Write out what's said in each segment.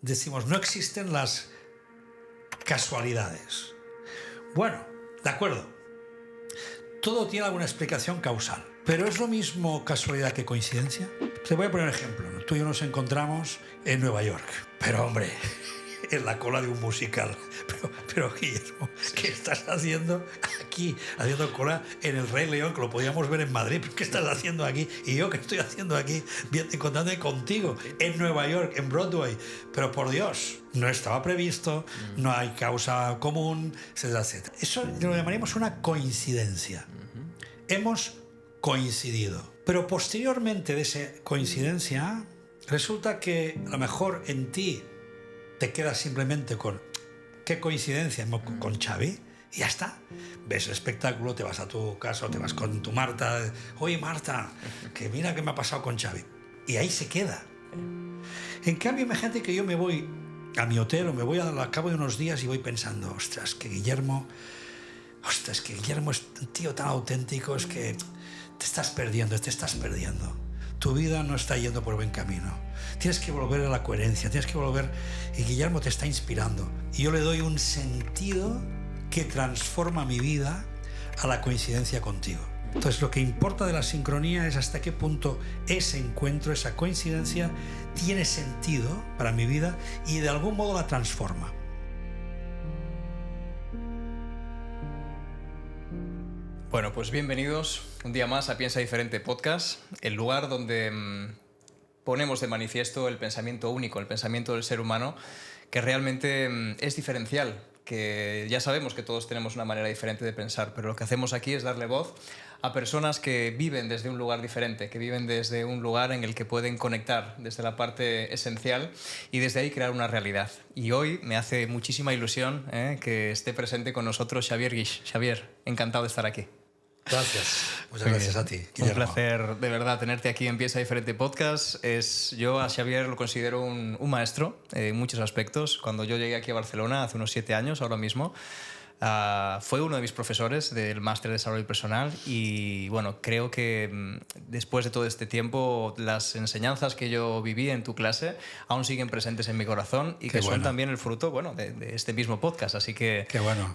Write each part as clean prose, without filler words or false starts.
decimos, no existen las casualidades. Bueno, de acuerdo. Todo tiene alguna explicación causal. ¿Pero es lo mismo casualidad que coincidencia? Te voy a poner un ejemplo. Tú y yo nos encontramos en Nueva York. Pero, hombre, en la cola de un musical. Pero Guillermo, ¿qué estás haciendo aquí? Haciendo cola en El Rey León, que lo podíamos ver en Madrid. ¿Qué estás haciendo aquí? Y yo, ¿qué estoy haciendo aquí? Encontrándome contigo en Nueva York, en Broadway. Pero por Dios, no estaba previsto, no hay causa común, etcétera, etcétera. Eso lo llamaríamos una coincidencia. Hemos coincidido. Pero posteriormente de esa coincidencia, resulta que a lo mejor en ti te quedas simplemente con qué coincidencia con Xavi y ya está. Ves el espectáculo, te vas a tu casa o te vas con tu Marta. Oye, Marta, que mira qué me ha pasado con Xavi. Y ahí se queda. En cambio, imagínate que yo me voy a mi hotel o me voy al cabo de unos días y voy pensando, ostras, que Guillermo es un tío tan auténtico, es que te estás perdiendo. Tu vida no está yendo por buen camino. Tienes que volver a la coherencia, tienes que volver... Y Guillermo te está inspirando. Y yo le doy un sentido que transforma mi vida a la coincidencia contigo. Entonces, lo que importa de la sincronía es hasta qué punto ese encuentro, esa coincidencia, tiene sentido para mi vida y de algún modo la transforma. Bueno, pues bienvenidos un día más a Piensa Diferente Podcast, el lugar donde ponemos de manifiesto el pensamiento único, el pensamiento del ser humano, que realmente es diferencial, que ya sabemos que todos tenemos una manera diferente de pensar, pero lo que hacemos aquí es darle voz a personas que viven desde un lugar diferente, que viven desde un lugar en el que pueden conectar desde la parte esencial y desde ahí crear una realidad. Y hoy me hace muchísima ilusión que esté presente con nosotros Xavier Guix. Xavier, encantado de estar aquí. Gracias, muchas gracias a ti, Guillermo. Un placer de verdad tenerte aquí en Piensa Diferente Podcast. Yo a Xavier lo considero un maestro en muchos aspectos. Cuando yo llegué aquí a Barcelona hace unos 7 años, ahora mismo, fue uno de mis profesores del máster de desarrollo personal y bueno, creo que después de todo este tiempo las enseñanzas que yo viví en tu clase aún siguen presentes en mi corazón y que son también el fruto de este mismo podcast, así que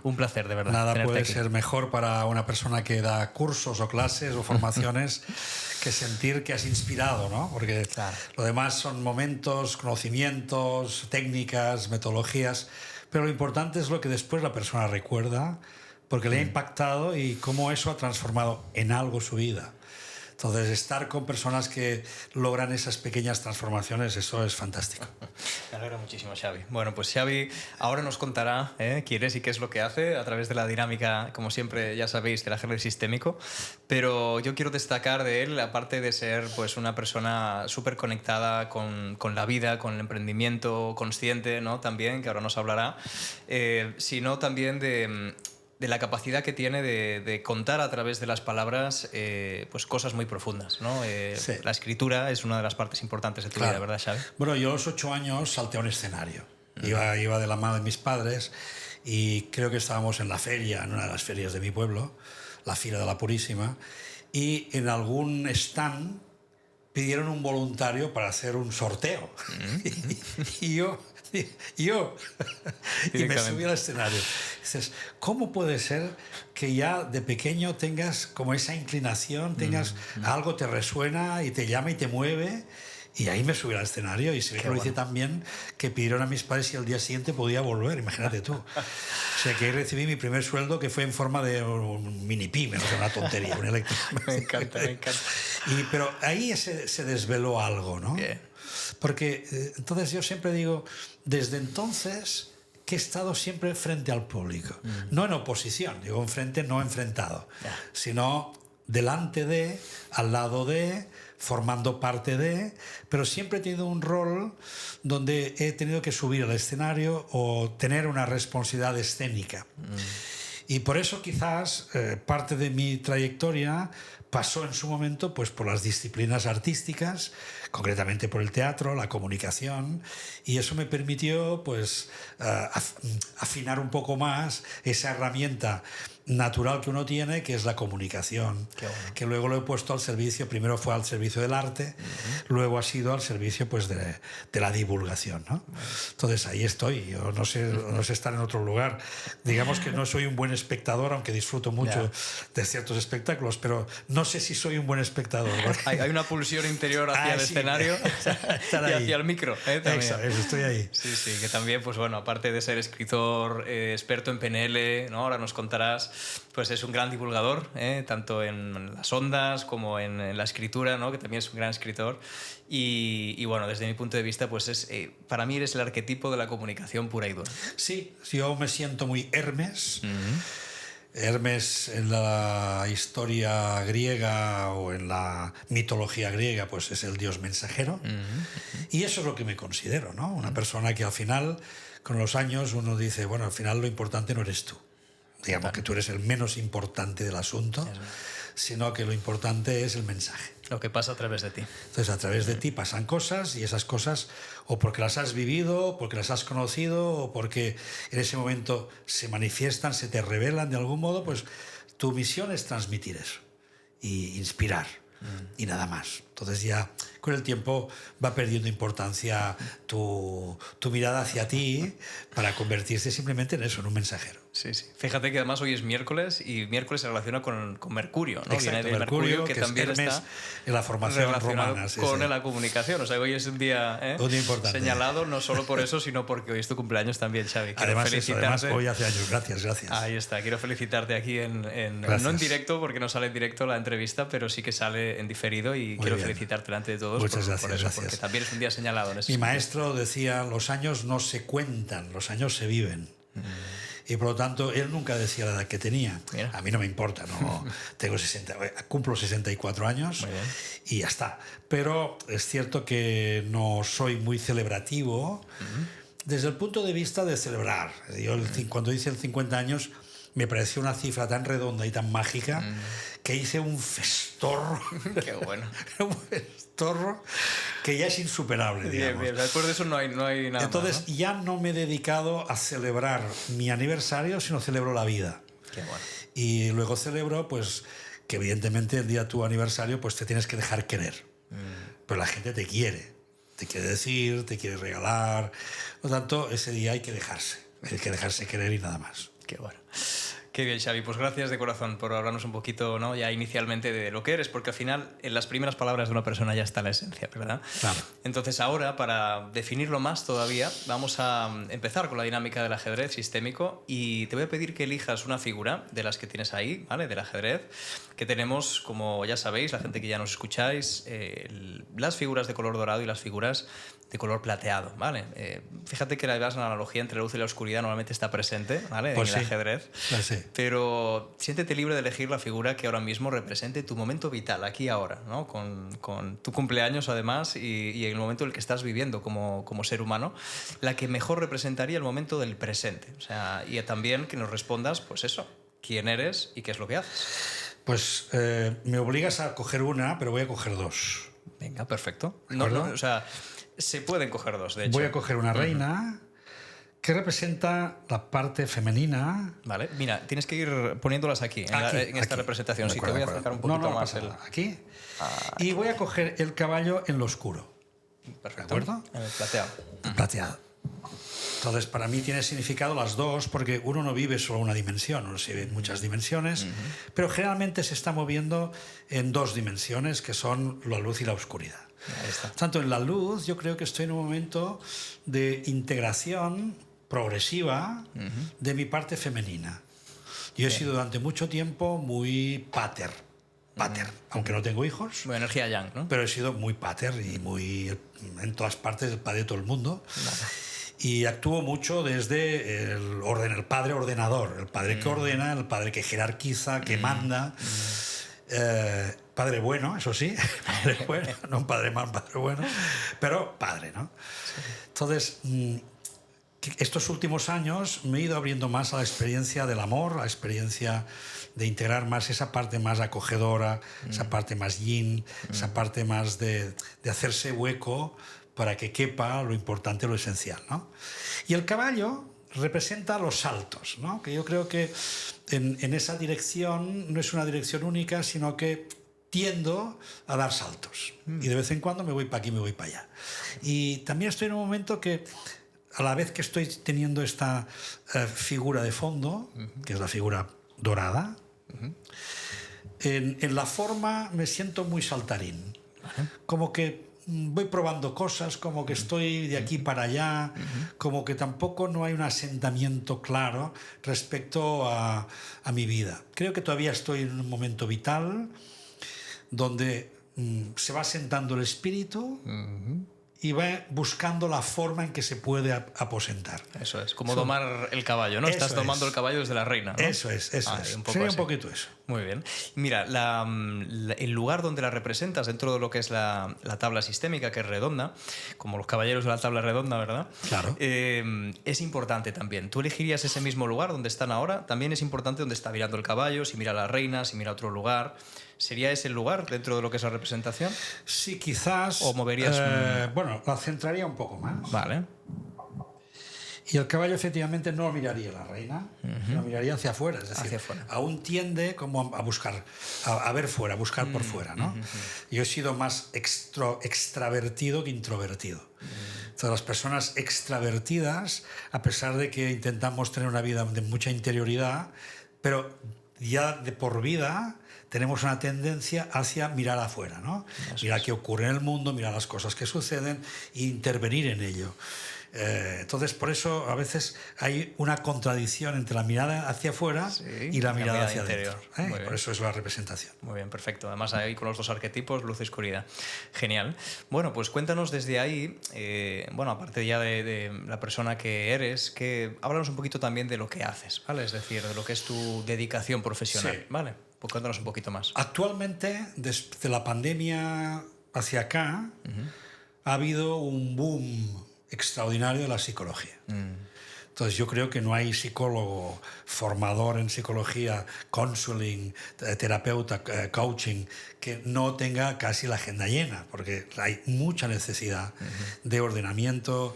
un placer de verdad. Nada puede aquí ser mejor para una persona que da cursos o clases o formaciones que sentir que has inspirado, ¿no? Porque lo demás son momentos, conocimientos, técnicas, metodologías. Pero lo importante es lo que después la persona recuerda, porque le ha impactado y cómo eso ha transformado en algo su vida. Entonces, estar con personas que logran esas pequeñas transformaciones, eso es fantástico. Me alegra muchísimo, Xavi. Bueno, pues Xavi ahora nos contará quién es y qué es lo que hace a través de la dinámica, como siempre ya sabéis, del ajedrez sistémico. Pero yo quiero destacar de él, aparte de ser pues, una persona súper conectada con la vida, con el emprendimiento consciente, ¿no? También, que ahora nos hablará, sino también de la capacidad que tiene de contar a través de las palabras pues cosas muy profundas, ¿no? La escritura es una de las partes importantes de tu vida, ¿verdad, Xavi? Bueno, yo a los 8 años salté a un escenario. Iba de la mano de mis padres y creo que estábamos en la feria, en una de las ferias de mi pueblo, la Fira de la Purísima, y en algún stand pidieron un voluntario para hacer un sorteo. Y yo y me subí al escenario. Dices, ¿cómo puede ser que ya de pequeño tengas como esa inclinación, tengas algo te resuena y te llama y te mueve? Y ahí me subí al escenario y se ve que lo hice tan bien que pidieron a mis padres si al día siguiente podía volver, imagínate tú. O sea que ahí recibí mi primer sueldo que fue en forma de un mini pyme, no sé, una tontería, un eléctrico. Me encanta. Pero ahí se desveló algo, ¿no? Porque entonces yo siempre digo, desde entonces que he estado siempre frente al público, no en oposición, digo enfrente, no enfrentado, sino delante de, al lado de, formando parte de, pero siempre he tenido un rol donde he tenido que subir al escenario o tener una responsabilidad escénica. Y por eso quizás parte de mi trayectoria pasó en su momento pues, por las disciplinas artísticas, concretamente por el teatro, la comunicación, y eso me permitió pues, afinar un poco más esa herramienta natural que uno tiene, que es la comunicación, que luego lo he puesto al servicio, primero fue al servicio del arte, luego ha sido al servicio pues, de la divulgación, ¿no? Entonces ahí estoy, yo no sé estar en otro lugar. Digamos que no soy un buen espectador, aunque disfruto mucho de ciertos espectáculos, pero no sé si soy un buen espectador. Hay una pulsión interior hacia el escenario y hacia el micro. También. Eso, estoy ahí. Sí, que también, pues bueno, aparte de ser escritor, experto en PNL, ¿no? Ahora nos contarás, pues es un gran divulgador, tanto en las ondas como en la escritura, ¿no? Que también es un gran escritor. Y bueno, desde mi punto de vista, pues para mí eres el arquetipo de la comunicación pura y dura. Sí, yo me siento muy Hermes. Hermes en la historia griega o en la mitología griega pues es el dios mensajero y eso es lo que me considero, ¿no? Una persona que al final, con los años, uno dice, bueno, al final lo importante no eres tú, digamos que tú eres el menos importante del asunto, sino que lo importante es el mensaje. Lo que pasa a través de ti. Entonces, a través de ti pasan cosas y esas cosas o porque las has vivido, o porque las has conocido, o porque en ese momento se manifiestan, se te revelan de algún modo, pues tu misión es transmitir eso y inspirar y nada más. Entonces ya con el tiempo va perdiendo importancia tu mirada hacia ti para convertirse simplemente en eso, en un mensajero. Sí. Fíjate que además hoy es miércoles y miércoles se relaciona con Mercurio, ¿no? Exacto, viene de Mercurio que también es Hermes está en la formación romana. Con la comunicación. O sea, hoy es un día importante. Señalado, no solo por eso, sino porque hoy es tu cumpleaños también, Xavi. Además, hoy hace años. Gracias. Ahí está. Quiero felicitarte aquí no en directo, porque no sale en directo la entrevista, pero sí que sale en diferido y quiero felicitarte delante de todos. Muchas gracias, por eso, porque también es un día señalado en ese Mi sentido. maestro decía, los años no se cuentan, los años se viven. Y por lo tanto, él nunca decía la edad que tenía. Mira. A mí no me importa, no cumplo 64 años y ya está. Pero es cierto que no soy muy celebrativo desde el punto de vista de celebrar. Yo cuando hice el 50 años me pareció una cifra tan redonda y tan mágica que hice un festorro. Qué bueno. Un festorro que ya es insuperable, digamos. Bien. Después de eso no hay nada. Entonces más, ¿no? ya no me he dedicado a celebrar mi aniversario, sino celebro la vida. Qué bueno. Y luego celebro, pues, que evidentemente el día de tu aniversario, pues te tienes que dejar querer. Pero la gente te quiere decir, te quiere regalar. Por lo tanto, ese día hay que dejarse querer y nada más. Qué bueno. Qué bien, Xavi. Pues gracias de corazón por hablarnos un poquito, ¿no? Ya inicialmente de lo que eres, porque al final en las primeras palabras de una persona ya está la esencia, ¿verdad? Claro. Entonces ahora, para definirlo más todavía, vamos a empezar con la dinámica del ajedrez sistémico y te voy a pedir que elijas una figura de las que tienes ahí, ¿vale? Del ajedrez, que tenemos, como ya sabéis, la gente que ya nos escucháis, las figuras de color dorado y las figuras de color plateado, ¿vale? Fíjate que la analogía entre la luz y la oscuridad normalmente está presente, ¿vale? Pues en el ajedrez. Pues sí. Pero siéntete libre de elegir la figura que ahora mismo represente tu momento vital, aquí y ahora, ¿no? Con tu cumpleaños además y el momento en el que estás viviendo como ser humano, la que mejor representaría el momento del presente. O sea, y también que nos respondas, pues eso, quién eres y qué es lo que haces. Pues me obligas a coger una, pero voy a coger dos. Venga, perfecto. ¿De acuerdo? O sea, se pueden coger dos, de hecho. Voy a coger una reina que representa la parte femenina. Vale, mira, tienes que ir poniéndolas aquí, en esta representación. Sí, te voy a acercar un poquito más. Aquí. Y voy a coger el caballo en lo oscuro. Perfecto. ¿De acuerdo? En el plateado. Plateado. Entonces, para mí tiene significado las dos, porque uno no vive solo una dimensión, uno se vive en muchas dimensiones, pero generalmente se está moviendo en dos dimensiones, que son la luz y la oscuridad. Ahí está. Tanto en la luz, yo creo que estoy en un momento de integración progresiva de mi parte femenina. Yo he sido durante mucho tiempo muy pater, aunque no tengo hijos. Bueno, energía yang, ¿no? Pero he sido muy pater y muy en todas partes, el padre de todo el mundo. Vale. Y actúo mucho desde el padre ordenador, el padre que ordena, el padre que jerarquiza, que manda. Padre bueno, eso sí, padre bueno, no un padre mal, padre bueno, pero padre, ¿no? Sí. Entonces, estos últimos años me he ido abriendo más a la experiencia del amor, a la experiencia de integrar más esa parte más acogedora, esa parte más yin, esa parte más de hacerse hueco para que quepa lo importante, lo esencial, ¿no? Y el caballo representa los saltos, ¿no? Que yo creo que en esa dirección no es una dirección única, sino que tiendo a dar saltos. Y de vez en cuando me voy para aquí, me voy para allá. Y también estoy en un momento que, a la vez que estoy teniendo esta figura de fondo, que es la figura dorada, en la forma me siento muy saltarín. Como que voy probando cosas, como que estoy de aquí para allá, como que tampoco no hay un asentamiento claro respecto a mi vida. Creo que todavía estoy en un momento vital donde se va asentando el espíritu y va buscando la forma en que se puede aposentar. Eso es, como domar el caballo, ¿no? Estás domando el caballo desde la reina, ¿no? Eso es. Sería un poquito eso. Muy bien. Mira, el lugar donde la representas dentro de lo que es la tabla sistémica, que es redonda, como los caballeros de la tabla redonda, ¿verdad? Claro. Es importante también. ¿Tú elegirías ese mismo lugar donde están ahora? También es importante donde está mirando el caballo, si mira a la reina, si mira a otro lugar. ¿Sería ese el lugar dentro de lo que es la representación? Sí, quizás. ¿O moverías bueno, la centraría un poco más. Vale. Y el caballo efectivamente no miraría a la reina, lo miraría hacia afuera. Es decir, hacia afuera. Aún tiende como a buscar, a ver fuera, a buscar por fuera, ¿no? Yo he sido más extravertido que introvertido. Entonces, las personas extravertidas, a pesar de que intentamos tener una vida de mucha interioridad, pero ya de por vida tenemos una tendencia hacia mirar afuera, ¿no? Mirar qué ocurre en el mundo, mirar las cosas que suceden e intervenir en ello. Entonces, por eso a veces hay una contradicción entre la mirada hacia afuera y la mirada hacia interior. adentro. Por eso es la representación. Muy bien, perfecto. Además, ahí con los dos arquetipos, luz y oscuridad. Genial. Bueno, pues cuéntanos desde ahí, bueno, aparte ya de la persona que eres, háblanos un poquito también de lo que haces, ¿vale? Es decir, de lo que es tu dedicación profesional, Sí. ¿vale? Pues cuéntanos un poquito más. Actualmente, desde la pandemia hacia acá, ha habido un boom extraordinario de la psicología. Entonces yo creo que no hay psicólogo formador en psicología, counseling, terapeuta, coaching, que no tenga casi la agenda llena, porque hay mucha necesidad de ordenamiento.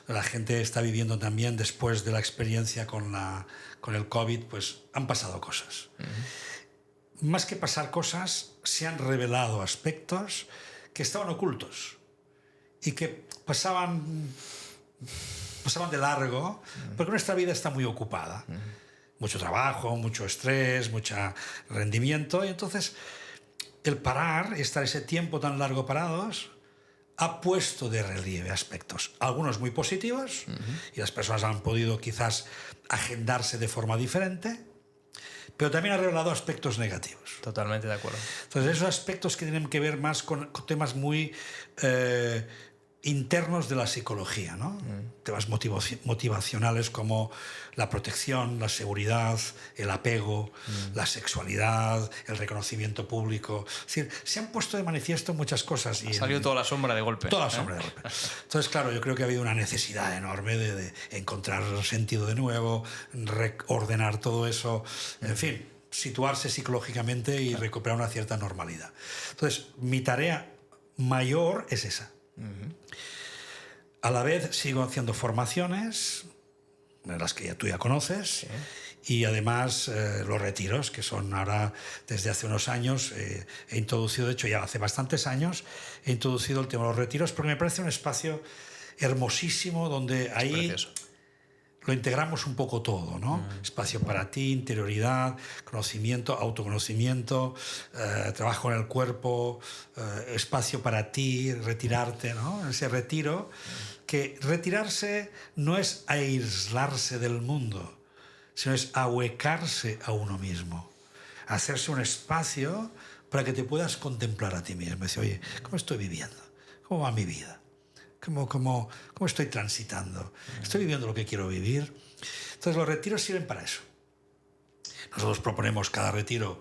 La gente está viviendo también, después de la experiencia con el COVID, pues han pasado cosas. Más que pasar cosas, se han revelado aspectos que estaban ocultos y que pasaban de largo, porque nuestra vida está muy ocupada. Mucho trabajo, mucho estrés, mucho rendimiento, y entonces el parar, estar ese tiempo tan largo parados, ha puesto de relieve aspectos, algunos muy positivos, y las personas han podido quizás agendarse de forma diferente, pero también ha revelado aspectos negativos. Totalmente de acuerdo. Entonces, esos aspectos que tienen que ver más con temas muy internos de la psicología, ¿no? Temas motivacionales como la protección, la seguridad, el apego, la sexualidad, el reconocimiento público. Es decir, se han puesto de manifiesto muchas cosas. Ha salido toda la sombra de golpe. Toda la sombra de golpe. Entonces, claro, yo creo que ha habido una necesidad enorme de encontrar sentido de nuevo, reordenar todo eso, en fin, situarse psicológicamente y recuperar una cierta normalidad. Entonces, mi tarea mayor es esa. A la vez sigo haciendo formaciones, las que tú ya conoces, y además los retiros, que son ahora, desde hace unos años, he introducido, de hecho ya hace bastantes años, he introducido el tema de los retiros, porque me parece un espacio hermosísimo donde ahí lo integramos un poco todo, ¿no? Espacio para ti, interioridad, conocimiento, autoconocimiento, trabajo en el cuerpo, espacio para ti, retirarte, ¿no? Ese retiro, que retirarse no es aislarse del mundo, sino es ahuecarse a uno mismo, hacerse un espacio para que te puedas contemplar a ti mismo. Decir, oye, ¿cómo estoy viviendo? ¿Cómo va mi vida? ¿Cómo estoy transitando? ¿Estoy viviendo lo que quiero vivir? Entonces los retiros sirven para eso. Nosotros proponemos cada retiro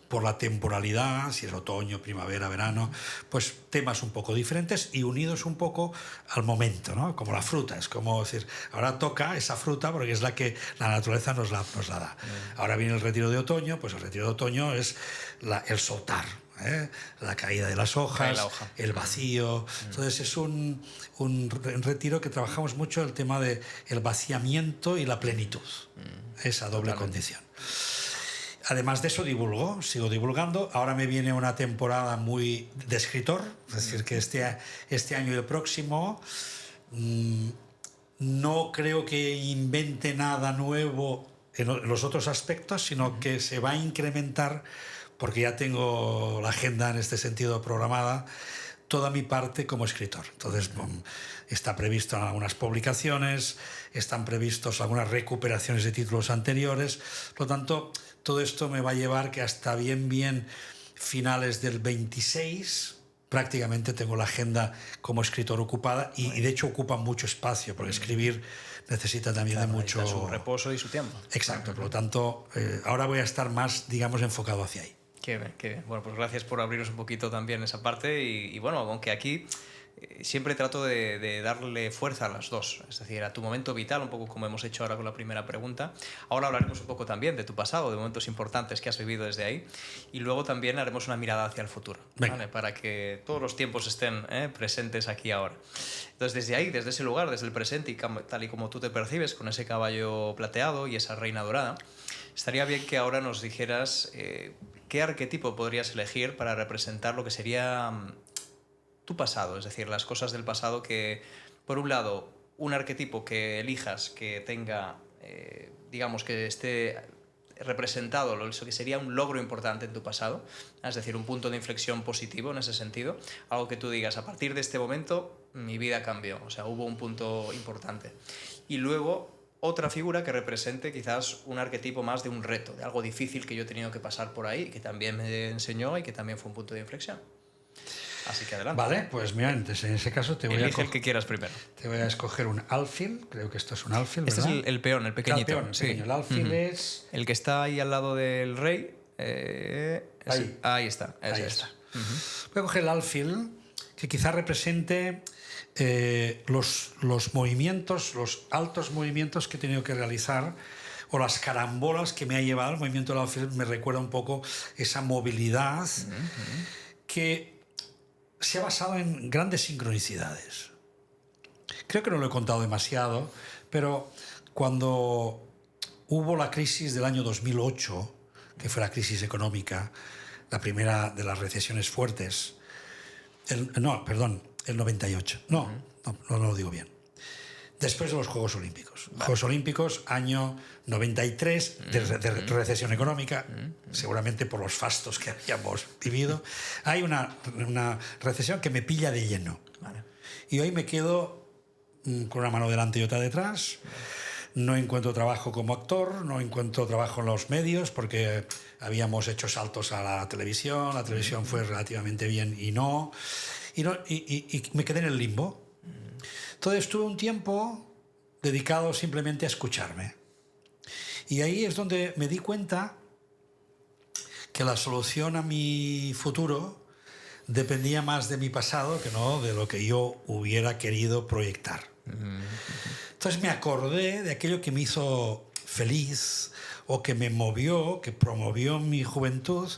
por la temporalidad, si es otoño, primavera, verano, pues temas un poco diferentes y unidos un poco al momento, ¿no? Como la fruta, es como decir, ahora toca esa fruta porque es la que la naturaleza nos la da. Ahora viene el retiro de otoño, pues el retiro de otoño es el soltar, la caída de las hojas, el vacío. Entonces es un retiro que trabajamos mucho el tema del vaciamiento y la plenitud, esa doble condición. Además de eso sigo divulgando. Ahora me viene una temporada muy de escritor, es decir, que este año y el próximo no creo que invente nada nuevo en los otros aspectos, sino que se va a incrementar, porque ya tengo la agenda en este sentido programada, toda mi parte como escritor. Entonces está previsto algunas publicaciones, están previstos algunas recuperaciones de títulos anteriores. Por lo tanto, todo esto me va a llevar que hasta bien finales del 26 prácticamente tengo la agenda como escritor ocupada y de hecho ocupa mucho espacio, porque escribir necesita también de mucho... su reposo y su tiempo. Exacto, por lo tanto, ahora voy a estar más, digamos, enfocado hacia ahí. Qué bien, qué bien. Bueno, pues gracias por abrirnos un poquito también esa parte y bueno, aunque aquí siempre trato de darle fuerza a las dos, es decir, a tu momento vital, un poco como hemos hecho ahora con la primera pregunta. Ahora hablaremos un poco también de tu pasado, de momentos importantes que has vivido desde ahí y luego también haremos una mirada hacia el futuro, ¿vale? Para que todos los tiempos estén presentes aquí ahora. Entonces, desde ahí, desde ese lugar, desde el presente y tal y como tú te percibes con ese caballo plateado y esa reina dorada, estaría bien que ahora nos dijeras qué arquetipo podrías elegir para representar lo que sería tu pasado, es decir, las cosas del pasado que, por un lado, un arquetipo que elijas que tenga, digamos, que esté representado, eso que sería un logro importante en tu pasado, es decir, un punto de inflexión positivo en ese sentido, algo que tú digas, a partir de este momento mi vida cambió, o sea, hubo un punto importante. Y luego otra figura que represente quizás un arquetipo más de un reto, de algo difícil que yo he tenido que pasar por ahí, que también me enseñó y que también fue un punto de inflexión. Así que adelante. Vale, pues mira, en ese caso te voy Elige el que quieras primero. Te voy a escoger un alfil, creo que esto es un alfil, ¿verdad? Este es el peón, el pequeñito. El peón, el pequeño. El alfil es... El que está ahí al lado del rey. Ahí está. Ahí está. Voy a coger el alfil, que quizá represente los movimientos, los altos movimientos que he tenido que realizar, o las carambolas que me ha llevado el movimiento del alfil. Me recuerda un poco esa movilidad que se ha basado en grandes sincronicidades. Creo que no lo he contado demasiado, pero cuando hubo la crisis del año 2008, que fue la crisis económica, la primera de las recesiones fuertes, el 98. No lo digo bien. Después de los Juegos Olímpicos. Vale. Juegos Olímpicos, año 93, de recesión económica, seguramente por los fastos que habíamos vivido. Hay una recesión que me pilla de lleno. Vale. Y hoy me quedo con una mano delante y otra detrás. No encuentro trabajo como actor, no encuentro trabajo en los medios, porque habíamos hecho saltos a la televisión fue relativamente bien y me quedé en el limbo. Entonces estuve un tiempo dedicado simplemente a escucharme. Y ahí es donde me di cuenta que la solución a mi futuro dependía más de mi pasado que no de lo que yo hubiera querido proyectar. Entonces me acordé de aquello que me hizo feliz o que me movió, que promovió mi juventud,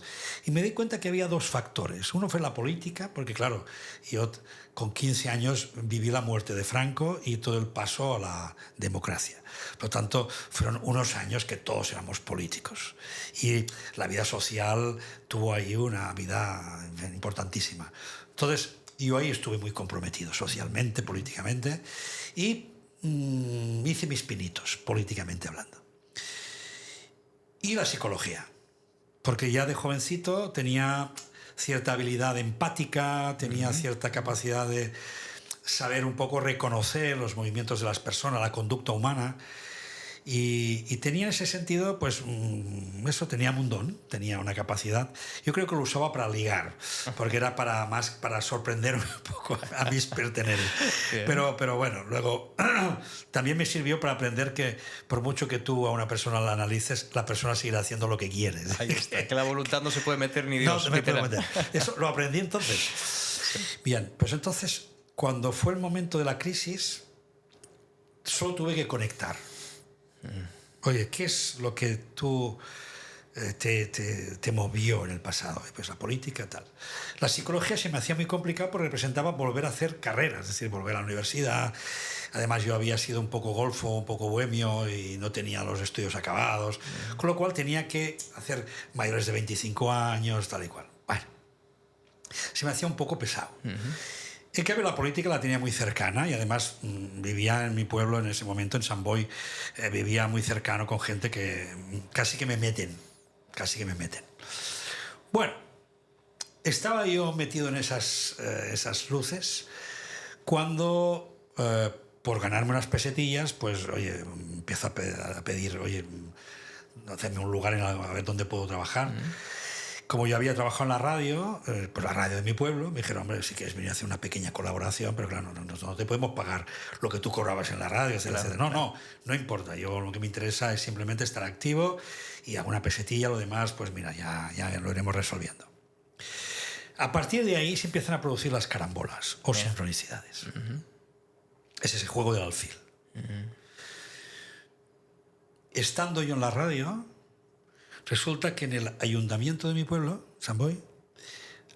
y me di cuenta que había dos factores. Uno fue la política, porque claro, yo con 15 años viví la muerte de Franco y todo el paso a la democracia. Por lo tanto, fueron unos años que todos éramos políticos. Y la vida social tuvo ahí una vida importantísima. Entonces, yo ahí estuve muy comprometido socialmente, políticamente, y hice mis pinitos, políticamente hablando. Y la psicología, porque ya de jovencito tenía cierta habilidad empática, tenía cierta capacidad de saber un poco reconocer los movimientos de las personas, la conducta humana, Y tenía en ese sentido, pues eso, tenía un don, tenía una capacidad. Yo creo que lo usaba para ligar, porque era más para sorprender un poco a mis perteneres. Pero bueno, luego también me sirvió para aprender que por mucho que tú a una persona la analices, la persona seguirá haciendo lo que quiere. Ahí está, que la voluntad no se puede meter ni Dios. No se me puede meter. Eso lo aprendí entonces. Bien, pues entonces, cuando fue el momento de la crisis, solo tuve que conectar. Oye, ¿qué es lo que tú te movió en el pasado? Pues la política, tal. La psicología se me hacía muy complicado porque representaba volver a hacer carreras, es decir, volver a la universidad. Además, yo había sido un poco golfo, un poco bohemio y no tenía los estudios acabados, con lo cual tenía que hacer mayores de 25 años, tal y cual. Bueno, se me hacía un poco pesado. En cambio, la política la tenía muy cercana y además vivía en mi pueblo en ese momento, en Sant Boi, vivía muy cercano con gente que casi que me meten. Bueno, estaba yo metido en esas luces cuando, por ganarme unas pesetillas, pues, oye, empiezo a pedir, oye, hacerme un lugar a ver dónde puedo trabajar. Como yo había trabajado en la radio, pues la radio de mi pueblo, me dijeron, hombre, si quieres venir a hacer una pequeña colaboración, pero claro, no te podemos pagar lo que tú cobrabas en la radio, etcétera, etcétera. No importa. Yo lo que me interesa es simplemente estar activo y hago una pesetilla, lo demás, pues mira, ya lo iremos resolviendo. A partir de ahí se empiezan a producir las carambolas o sincronicidades. Es ese juego del alfil. Estando yo en la radio, resulta que en el ayuntamiento de mi pueblo, Sant Boi,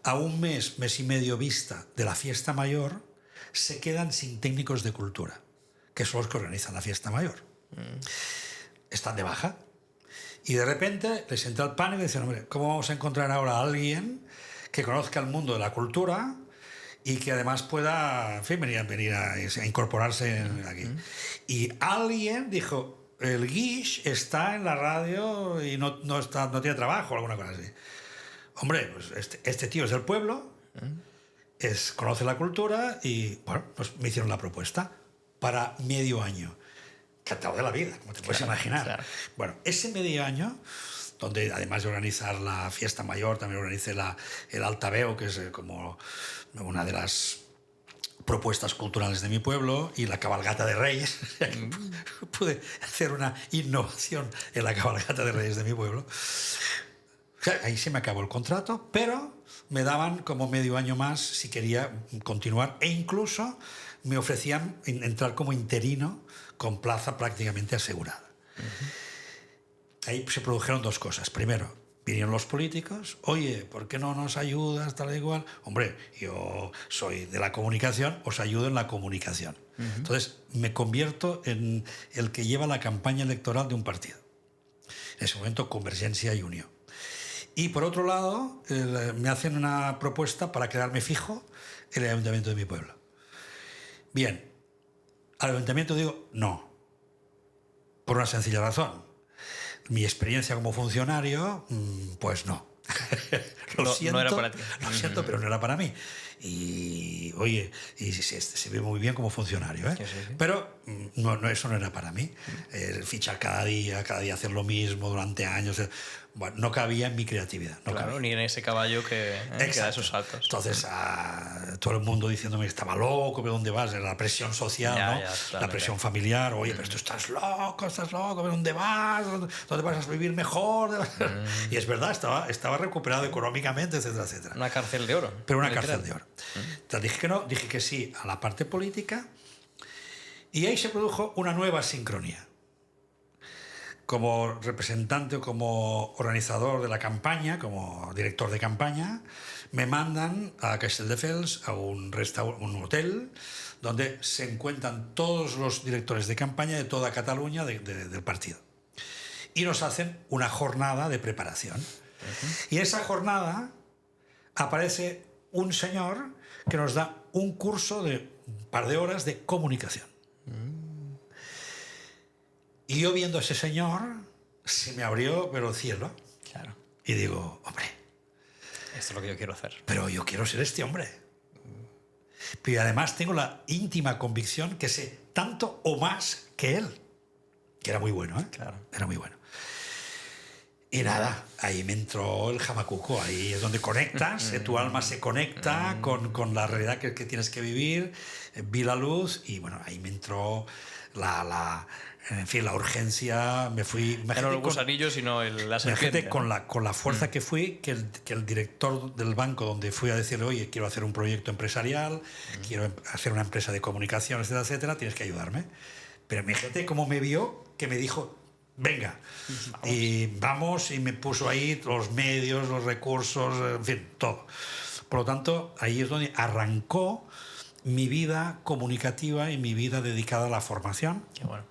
a un mes y medio vista de la fiesta mayor, se quedan sin técnicos de cultura, que son los que organizan la fiesta mayor. Están de baja. Y de repente les entra el pánico y dicen, hombre, ¿cómo vamos a encontrar ahora a alguien que conozca el mundo de la cultura y que además pueda, en fin, venir a incorporarse aquí? Y alguien dijo, el Guix está en la radio y no tiene trabajo o alguna cosa así. Hombre, pues este tío es del pueblo, conoce la cultura y, bueno, pues me hicieron la propuesta para medio año. Encantado de la vida, como te puedes imaginar. Claro. Bueno, ese medio año, donde además de organizar la fiesta mayor, también organicé el Altaveo, que es como una de las propuestas culturales de mi pueblo, y la cabalgata de Reyes. Pude hacer una innovación en la cabalgata de Reyes de mi pueblo. O sea, ahí se me acabó el contrato, pero me daban como medio año más si quería continuar, e incluso me ofrecían entrar como interino con plaza prácticamente asegurada. Ahí se produjeron dos cosas. Primero, vinieron los políticos, oye, ¿por qué no nos ayudas, tal y igual? Hombre, yo soy de la comunicación, os ayudo en la comunicación. Entonces, me convierto en el que lleva la campaña electoral de un partido. En ese momento, Convergencia y Unió. Y por otro lado, me hacen una propuesta para quedarme fijo en el ayuntamiento de mi pueblo. Bien, al ayuntamiento digo no, por una sencilla razón. Mi experiencia como funcionario, pues no. Lo siento, no era para ti. Lo siento, pero no era para mí. Y, oye, se ve muy bien como funcionario, ¿eh? Sí. Pero eso no era para mí. Fichar cada día hacer lo mismo durante años. Bueno, no cabía en mi creatividad. No claro, cabía. Ni en ese caballo que da esos saltos. Entonces, todo el mundo diciéndome que estaba loco, ¿de dónde vas? La presión social, ¿no? La presión familiar. Oye, pero tú estás loco, ¿de dónde vas? ¿Dónde vas a vivir mejor? Y es verdad, estaba recuperado económicamente, etcétera, etcétera. Una cárcel de oro. Pero una cárcel de oro. Entonces dije que no, dije que sí a la parte política, y ahí se produjo una nueva sincronía. Como representante o como organizador de la campaña, como director de campaña, me mandan a Castelldefels, a un hotel, donde se encuentran todos los directores de campaña de toda Cataluña del partido. Y nos hacen una jornada de preparación. Y en esa jornada aparece un señor que nos da un curso de un par de horas de comunicación. Y yo viendo a ese señor, se me abrió pero el cielo. Claro. Y digo, hombre, esto es lo que yo quiero hacer. Pero yo quiero ser este hombre. Pero además tengo la íntima convicción que sé tanto o más que él. que era muy bueno, ¿eh? Claro. Era muy bueno. Y nada, ahí me entró el jamacuco, ahí es donde conectas, tu alma se conecta con la realidad que tienes que vivir, vi la luz y bueno, ahí me entró la urgencia, me fui... Ya no el gusanillo, sino la serpiente, ¿no? con la fuerza que fui, que el director del banco donde fui a decirle, oye, quiero hacer un proyecto empresarial, quiero hacer una empresa de comunicación, etcétera, etcétera, tienes que ayudarme. Pero mi gente, como me vio, que me dijo... Venga, vamos, y me puso ahí los medios, los recursos, en fin, todo. Por lo tanto, ahí es donde arrancó mi vida comunicativa y mi vida dedicada a la formación. Qué bueno.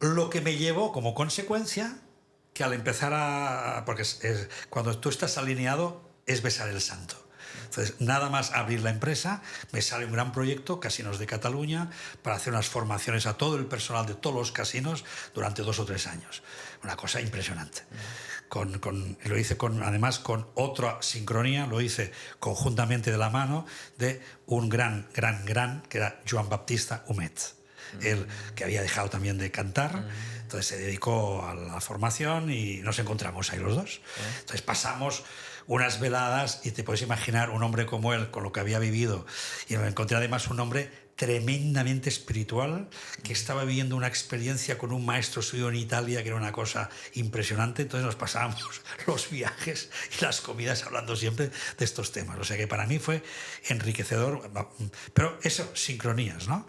Lo que me llevó como consecuencia que al empezar porque cuando tú estás alineado es besar el santo. Entonces, nada más abrir la empresa, me sale un gran proyecto, Casinos de Cataluña, para hacer unas formaciones a todo el personal de todos los casinos durante 2 o 3 años. Una cosa impresionante. Lo hice además con otra sincronía, lo hice conjuntamente de la mano de un gran, que era Joan Baptista Humet. Él, que había dejado también de cantar, entonces se dedicó a la formación y nos encontramos ahí los dos. Entonces pasamos unas veladas y te puedes imaginar un hombre como él, con lo que había vivido, y me encontré además un hombre tremendamente espiritual, que estaba viviendo una experiencia con un maestro suyo en Italia, que era una cosa impresionante. Entonces nos pasábamos los viajes y las comidas hablando siempre de estos temas. O sea que para mí fue enriquecedor, pero eso, sincronías, ¿no?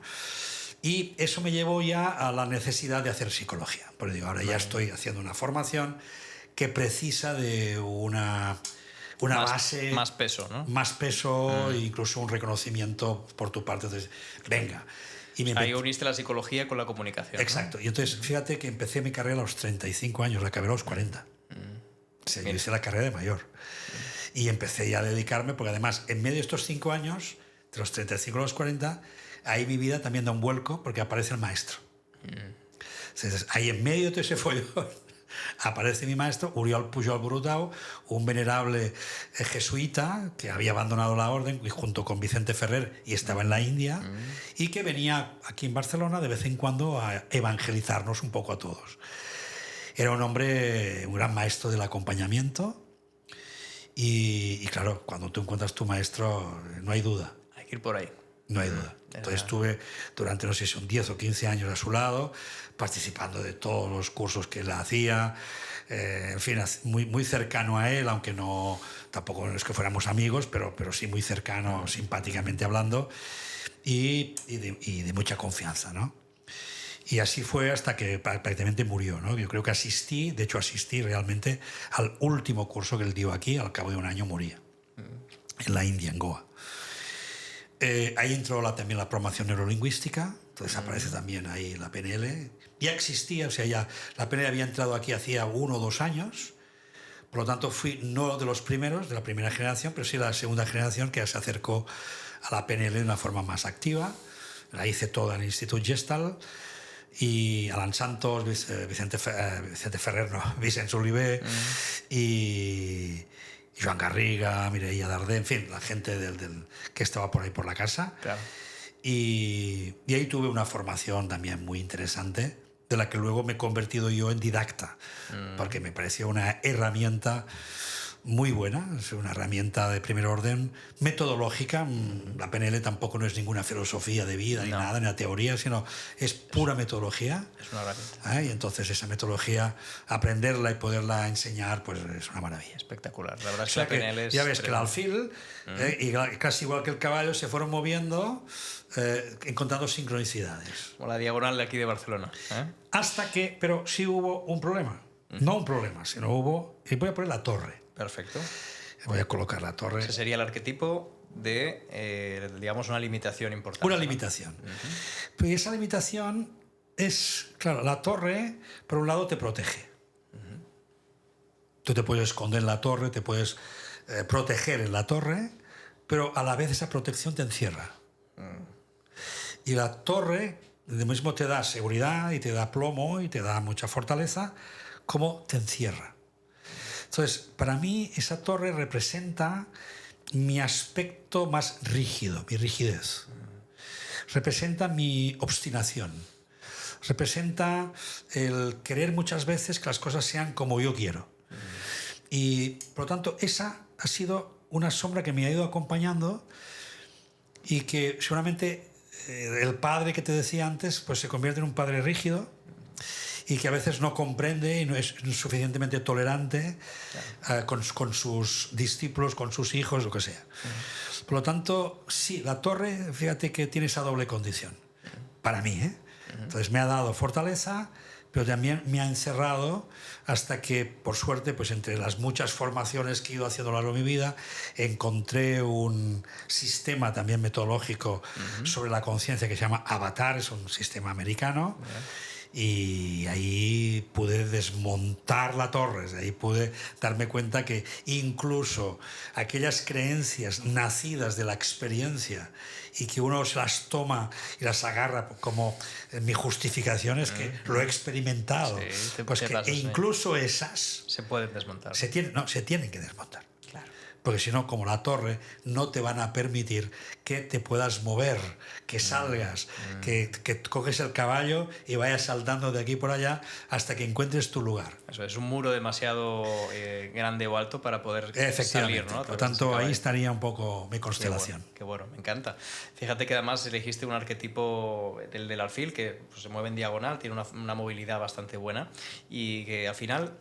Y eso me llevó ya a la necesidad de hacer psicología. Porque digo, ahora ya estoy haciendo una formación que precisa de una base... Más peso, ¿no? Más peso, incluso un reconocimiento por tu parte. Entonces, venga. Y ahí uniste la psicología con la comunicación. Exacto. ¿No? Y entonces, fíjate que empecé mi carrera a los 35 años, la acabé a los 40. O sea, yo hice la carrera de mayor. Y empecé ya a dedicarme, porque además, en medio de estos 5 años, de los 35 a los 40, ahí mi vida también da un vuelco, porque aparece el maestro. Entonces, ahí en medio de todo ese follón, aparece mi maestro, Oriol Pujol Brutau, un venerable jesuita que había abandonado la orden y junto con Vicente Ferrer y estaba en la India y que venía aquí en Barcelona de vez en cuando a evangelizarnos un poco a todos. Era un hombre, un gran maestro del acompañamiento y claro, cuando tú encuentras tu maestro no hay duda. Hay que ir por ahí. No hay duda. Entonces estuve durante, no sé si son 10 o 15 años a su lado, participando de todos los cursos que él hacía, en fin, muy, muy cercano a él, aunque no, tampoco es que fuéramos amigos, pero sí muy cercano, simpáticamente hablando, y de mucha confianza, ¿no? Y así fue hasta que prácticamente murió, ¿no? Yo creo que asistí realmente al último curso que él dio aquí, al cabo de un año moría, en la India, en Goa. Ahí entró también la programación neurolingüística, entonces aparece también ahí la PNL. Ya existía, o sea, ya la PNL había entrado aquí hacía 1 o 2 años, por lo tanto fui no de los primeros, de la primera generación, pero sí la segunda generación que se acercó a la PNL de una forma más activa. La hice toda en el Instituto Gestalt, y Alan Santos, Vicente Ferrer, no, Vicente Oliver, y Joan Garriga, Mireia Dardé, en fin, la gente que estaba por ahí por la casa. Claro. Y ahí tuve una formación también muy interesante, de la que luego me he convertido yo en didacta, porque me pareció una herramienta muy buena, es una herramienta de primer orden, metodológica. La PNL tampoco no es ninguna filosofía de vida ni nada, ni una teoría, sino es pura metodología. Es una herramienta. Y entonces esa metodología, aprenderla y poderla enseñar, pues es una maravilla. Espectacular. La verdad es O sea que la PNL es... Ya ves que el alfil, y casi igual que el caballo, se fueron moviendo, encontrando sincronicidades. Como la diagonal de aquí de Barcelona. Hasta que, pero sí hubo un problema. No un problema, sino hubo... Y voy a poner la torre. Perfecto. Voy a colocar la torre. Ese sería el arquetipo de, digamos, una limitación importante. Una limitación. Pues esa limitación es, claro, la torre, por un lado, te protege. Tú te puedes esconder en la torre, te puedes proteger en la torre, pero a la vez esa protección te encierra. Y la torre, de mismo te da seguridad y te da plomo y te da mucha fortaleza, como te encierra. Entonces, para mí, esa torre representa mi aspecto más rígido, mi rigidez. Representa mi obstinación. representa el querer muchas veces que las cosas sean como yo quiero. Y por lo tanto esa ha sido una sombra que me ha ido acompañando y que seguramente el padre que te decía antes pues se convierte en un padre rígido y que a veces no comprende y no es suficientemente tolerante con sus discípulos, con sus hijos, lo que sea. Por lo tanto, sí, la torre, fíjate que tiene esa doble condición, para mí, ¿eh? Entonces me ha dado fortaleza, pero también me ha encerrado hasta que, por suerte, pues entre las muchas formaciones que he ido haciendo a lo largo de mi vida, encontré un sistema también metodológico sobre la conciencia que se llama Avatar, es un sistema americano. Y ahí pude desmontar la torre, ahí pude darme cuenta que incluso aquellas creencias nacidas de la experiencia y que uno se las toma y las agarra como mi justificación es que lo he experimentado, sí, pues que incluso esas se pueden desmontar. Se tienen que desmontar. Porque si no, como la torre, no te van a permitir que te puedas mover, que salgas, que coges el caballo y vayas saltando de aquí por allá hasta que encuentres tu lugar. Eso es un muro demasiado grande o alto para poder salir, ¿no? Por tanto, ahí estaría un poco mi constelación. Qué bueno, me encanta. Fíjate que además elegiste un arquetipo del alfil que pues, se mueve en diagonal, tiene una movilidad bastante buena y que al final...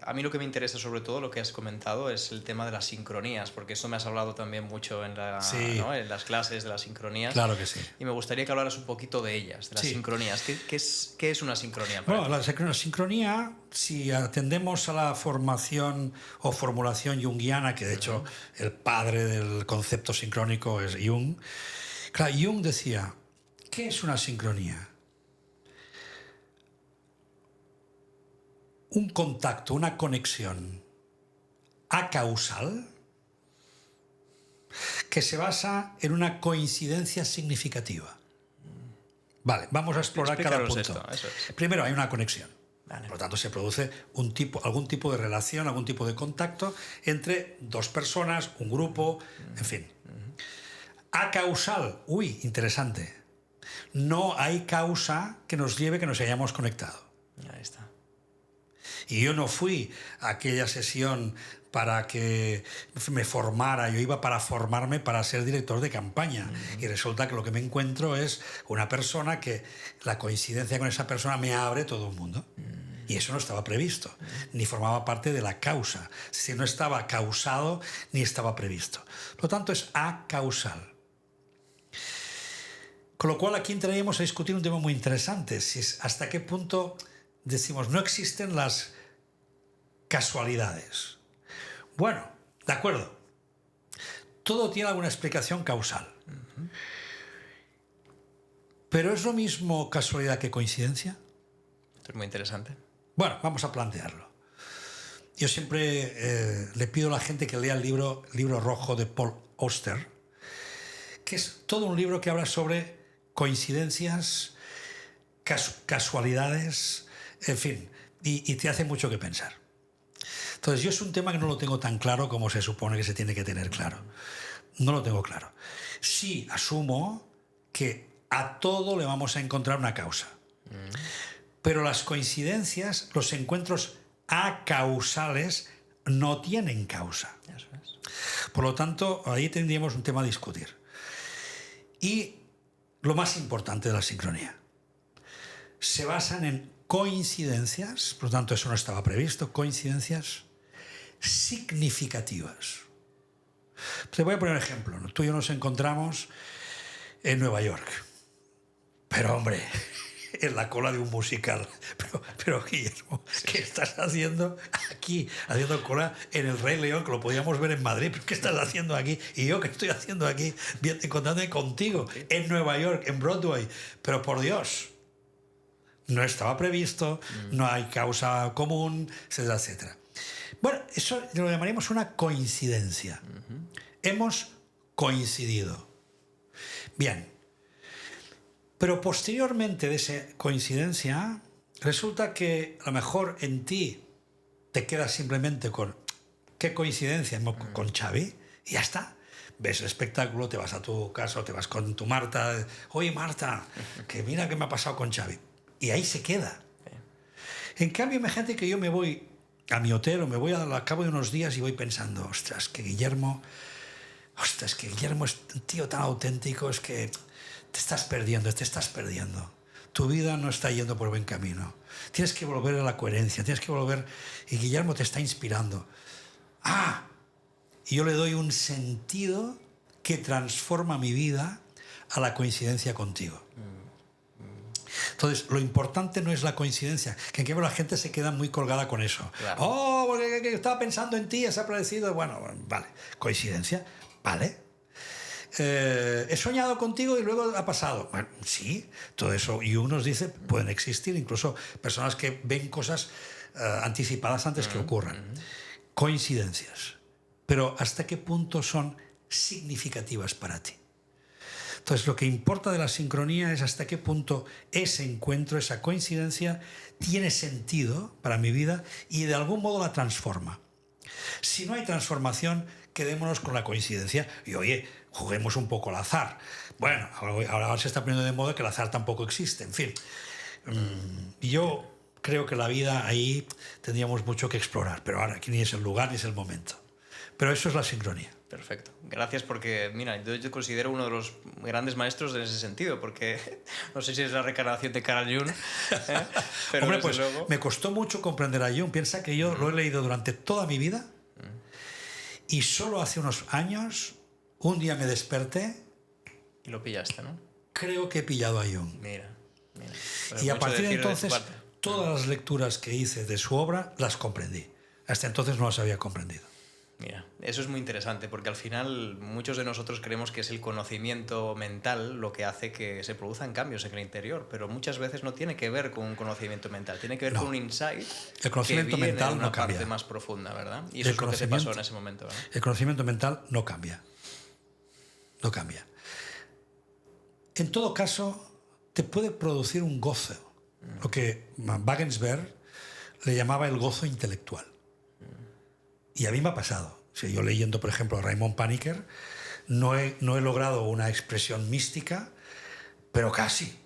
a mí lo que me interesa sobre todo, lo que has comentado, es el tema de las sincronías, porque eso me has hablado también mucho en, ¿no? en las clases de las sincronías. Claro que sí. Y me gustaría que hablaras un poquito de ellas, de las sincronías. ¿Qué es una sincronía? Bueno, la sincronía, si atendemos a la formación o formulación junguiana, que de hecho el padre del concepto sincrónico es Jung, claro, Jung decía, ¿qué es una sincronía? Un contacto, una conexión acausal que se basa en una coincidencia significativa. Vale, vamos a explorar cada punto. Eso es. Primero, hay una conexión. Vale. Por lo tanto, se produce algún tipo de relación, algún tipo de contacto entre dos personas, un grupo, en fin. Acausal. Uy, interesante. No hay causa que nos lleve que nos hayamos conectado. Ahí está. Y yo no fui a aquella sesión para que me formara, yo iba para formarme para ser director de campaña. Y resulta que lo que me encuentro es una persona que la coincidencia con esa persona me abre todo un mundo. Y eso no estaba previsto, ni formaba parte de la causa. Es decir, no estaba causado ni estaba previsto. Por lo tanto, es acausal. Con lo cual aquí entraríamos a discutir un tema muy interesante, si es hasta qué punto decimos no existen las casualidades. Bueno, de acuerdo. Todo tiene alguna explicación causal. ¿Pero es lo mismo casualidad que coincidencia? Esto es muy interesante. Bueno, vamos a plantearlo. Yo siempre le pido a la gente que lea el libro Rojo de Paul Auster, que es todo un libro que habla sobre coincidencias, casualidades, en fin, y te hace mucho que pensar. Entonces, yo es un tema que no lo tengo tan claro como se supone que se tiene que tener claro. No lo tengo claro. Sí, asumo que a todo le vamos a encontrar una causa. Pero las coincidencias, los encuentros acausales, no tienen causa. Eso es. Por lo tanto, ahí tendríamos un tema a discutir. Y lo más importante de la sincronía. Se basan en coincidencias, por lo tanto eso no estaba previsto, coincidencias significativas. Te voy a poner un ejemplo, ¿no? Tú y yo nos encontramos en Nueva York, pero hombre, en la cola de un musical. Pero Guillermo, ¿qué estás haciendo aquí? Haciendo cola en el Rey León, que lo podíamos ver en Madrid, pero ¿qué estás haciendo aquí? Y yo, ¿qué estoy haciendo aquí? Encontrándome contigo en Nueva York, en Broadway. Pero por Dios, no estaba previsto, no hay causa común, etcétera, etcétera. Bueno, eso lo llamaríamos una coincidencia. Hemos coincidido. Bien. Pero posteriormente de esa coincidencia, resulta que a lo mejor en ti te quedas simplemente con qué coincidencia con Xavi y ya está. Ves el espectáculo, te vas a tu casa, te vas con tu Marta. Oye, Marta, que mira qué me ha pasado con Xavi. y ahí se queda. En cambio, imagínate que yo me voy a mi hotel o me voy al cabo de unos días y voy pensando, ostras, que Guillermo es un tío tan auténtico, es que te estás perdiendo. Tu vida no está yendo por buen camino. Tienes que volver a la coherencia, y Guillermo te está inspirando. Y yo le doy un sentido que transforma mi vida a la coincidencia contigo. Entonces, lo importante no es la coincidencia, que en cambio la gente se queda muy colgada con eso. Claro. Porque estaba pensando en ti, has aparecido. Bueno, vale, coincidencia, vale. He soñado contigo y luego ha pasado. Bueno, sí, todo eso. Y unos dice, pueden existir incluso personas que ven cosas anticipadas antes que ocurran. Coincidencias. Pero ¿hasta qué punto son significativas para ti? Entonces, lo que importa de la sincronía es hasta qué punto ese encuentro, esa coincidencia, tiene sentido para mi vida y de algún modo la transforma. Si no hay transformación, quedémonos con la coincidencia y, oye, juguemos un poco al azar. Bueno, ahora se está poniendo de moda que el azar tampoco existe. En fin, yo creo que la vida ahí tendríamos mucho que explorar, pero ahora aquí ni es el lugar ni es el momento. Pero eso es la sincronía. Perfecto. Gracias porque, mira, yo te considero uno de los grandes maestros en ese sentido, porque no sé si es la reencarnación de Carl Jung, pero hombre, pues luego... me costó mucho comprender a Jung. Piensa que yo lo he leído durante toda mi vida y solo hace unos años, un día me desperté... Y lo pillaste, ¿no? Creo que he pillado a Jung. Mira. Y a partir de entonces, todas las lecturas que hice de su obra las comprendí. Hasta entonces no las había comprendido. Mira, eso es muy interesante porque al final muchos de nosotros creemos que es el conocimiento mental lo que hace que se produzcan cambios en el interior, pero muchas veces no tiene que ver con un conocimiento mental, tiene que ver con un insight. El conocimiento que viene mental de una no cambia. parte más profunda, ¿verdad? Y eso es lo que te pasó en ese momento, ¿verdad? El conocimiento mental no cambia. No cambia. En todo caso, te puede producir un gozo, lo que Wagensberg le llamaba el gozo intelectual. Y a mí me ha pasado. Si yo leyendo, por ejemplo, a Raymond Paniker, no he logrado una expresión mística, pero casi.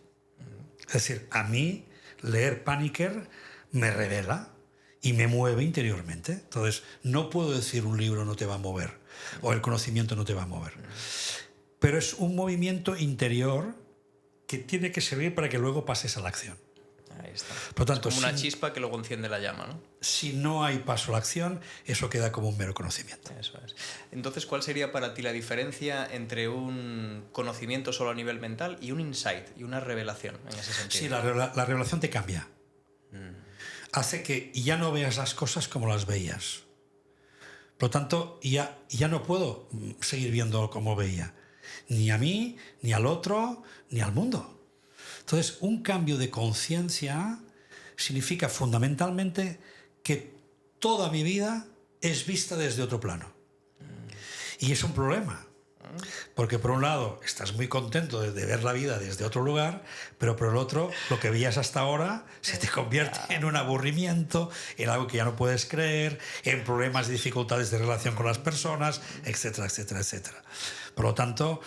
Es decir, a mí leer Paniker me revela y me mueve interiormente. Entonces, no puedo decir un libro no te va a mover o el conocimiento no te va a mover. Pero es un movimiento interior que tiene que servir para que luego pases a la acción. Ahí está. Por tanto, es como una chispa que luego enciende la llama, ¿no? Si no hay paso a la acción, eso queda como un mero conocimiento. Eso es. Entonces, ¿cuál sería para ti la diferencia entre un conocimiento solo a nivel mental y un insight y una revelación en ese sentido? Sí, la revelación te cambia. Hace que ya no veas las cosas como las veías. Por lo tanto, ya no puedo seguir viendo como veía. Ni a mí, ni al otro, ni al mundo. Entonces, un cambio de conciencia significa fundamentalmente que toda mi vida es vista desde otro plano. Y es un problema. Porque por un lado estás muy contento de ver la vida desde otro lugar, pero por el otro, lo que veías hasta ahora se te convierte en un aburrimiento, en algo que ya no puedes creer, en problemas y dificultades de relación con las personas, etcétera, etcétera, etcétera. Por lo tanto,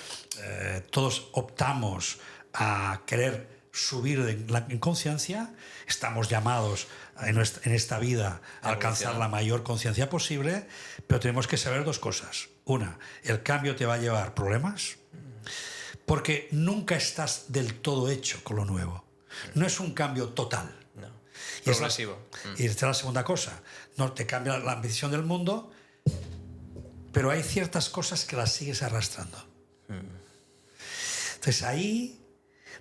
todos optamos a querer subir en conciencia, estamos llamados en esta vida a alcanzar la mayor conciencia posible, pero tenemos que saber dos cosas. Una, el cambio te va a llevar problemas, porque nunca estás del todo hecho con lo nuevo. No es un cambio total. No. Y Progresivo. Y esta es la segunda cosa. No te cambia la visión del mundo, pero hay ciertas cosas que las sigues arrastrando. Entonces ahí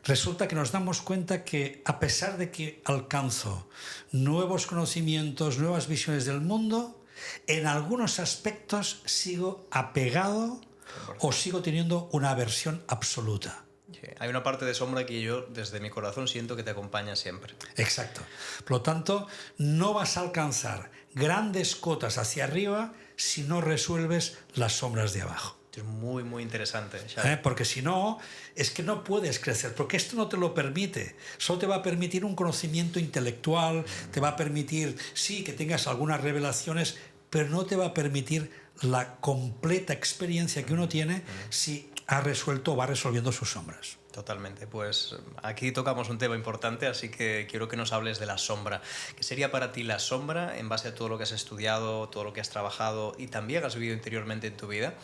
resulta que nos damos cuenta que a pesar de que alcanzo nuevos conocimientos, nuevas visiones del mundo, en algunos aspectos sigo apegado o sigo teniendo una aversión absoluta. Sí. Hay una parte de sombra que yo desde mi corazón siento que te acompaña siempre. Exacto. Por lo tanto, no vas a alcanzar grandes cotas hacia arriba si no resuelves las sombras de abajo. Es muy, muy interesante. Porque si no, es que no puedes crecer, porque esto no te lo permite. Solo te va a permitir un conocimiento intelectual, te va a permitir, sí, que tengas algunas revelaciones, pero no te va a permitir la completa experiencia que uno tiene si ha resuelto o va resolviendo sus sombras. Totalmente. Pues aquí tocamos un tema importante, así que quiero que nos hables de la sombra. ¿Qué sería para ti la sombra en base a todo lo que has estudiado, todo lo que has trabajado y también has vivido interiormente en tu vida?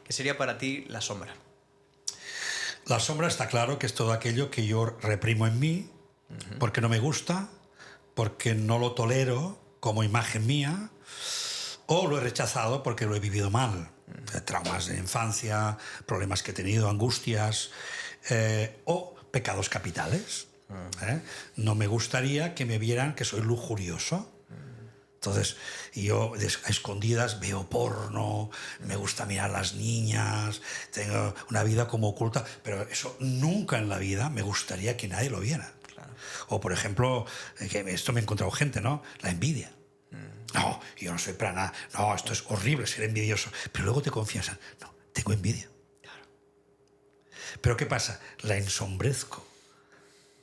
¿Qué sería para ti la sombra? La sombra está claro que es todo aquello que yo reprimo en mí porque no me gusta, porque no lo tolero como imagen mía o lo he rechazado porque lo he vivido mal. Traumas de infancia, problemas que he tenido, angustias o pecados capitales. No me gustaría que me vieran que soy lujurioso. Entonces, yo a escondidas veo porno, me gusta mirar a las niñas, tengo una vida como oculta, pero eso nunca en la vida me gustaría que nadie lo viera. Claro. O, por ejemplo, que esto me he encontrado gente, ¿no? La envidia. No, yo no soy para nada. No, esto es horrible ser envidioso. Pero luego te confiesan, no, tengo envidia. Claro. Pero ¿qué pasa? La ensombrezco,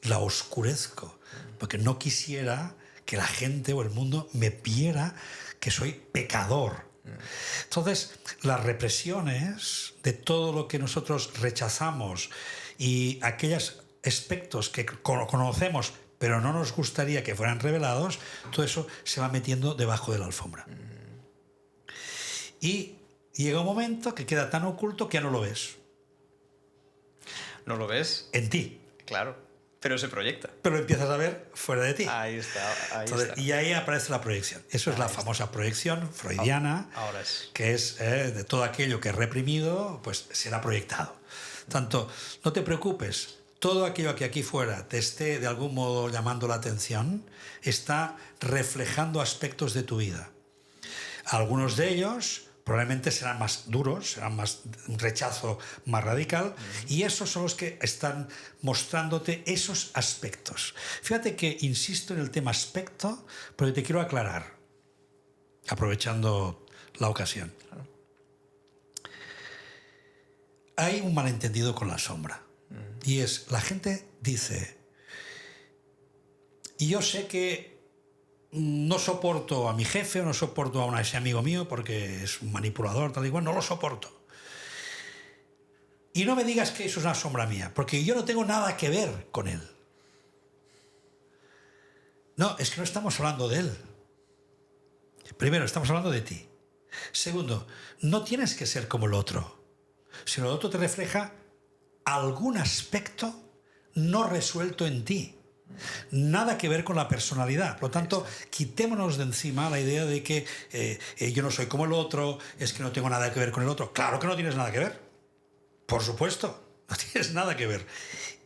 la oscurezco, porque no quisiera que la gente o el mundo me viera que soy pecador. Entonces, las represiones de todo lo que nosotros rechazamos y aquellos aspectos que conocemos pero no nos gustaría que fueran revelados, todo eso se va metiendo debajo de la alfombra. Y llega un momento que queda tan oculto que ya no lo ves. ¿No lo ves? En ti. Claro, pero se proyecta. Pero lo empiezas a ver fuera de ti. Ahí está, Entonces, está. y ahí aparece la proyección. Eso es la famosa proyección freudiana, Ahora es. que es de todo aquello que es reprimido, pues será proyectado. Tanto, no te preocupes, todo aquello que aquí fuera te esté de algún modo llamando la atención, está reflejando aspectos de tu vida. Algunos de ellos probablemente serán más duros, serán más un rechazo más radical, y esos son los que están mostrándote esos aspectos. Fíjate que insisto en el tema aspecto, porque te quiero aclarar, aprovechando la ocasión. Hay un malentendido con la sombra, y es, la gente dice, y yo sé que no soporto a mi jefe o no soporto a ese amigo mío porque es un manipulador, tal y cual, no lo soporto. Y no me digas que eso es una sombra mía, porque yo no tengo nada que ver con él. No, es que no estamos hablando de él. Primero, estamos hablando de ti. Segundo, no tienes que ser como el otro, sino el otro te refleja algún aspecto no resuelto en ti. Nada que ver con la personalidad. Por lo tanto, quitémonos de encima la idea de que yo no soy como el otro, es que no tengo nada que ver con el otro. Claro que no tienes nada que ver. Por supuesto, no tienes nada que ver.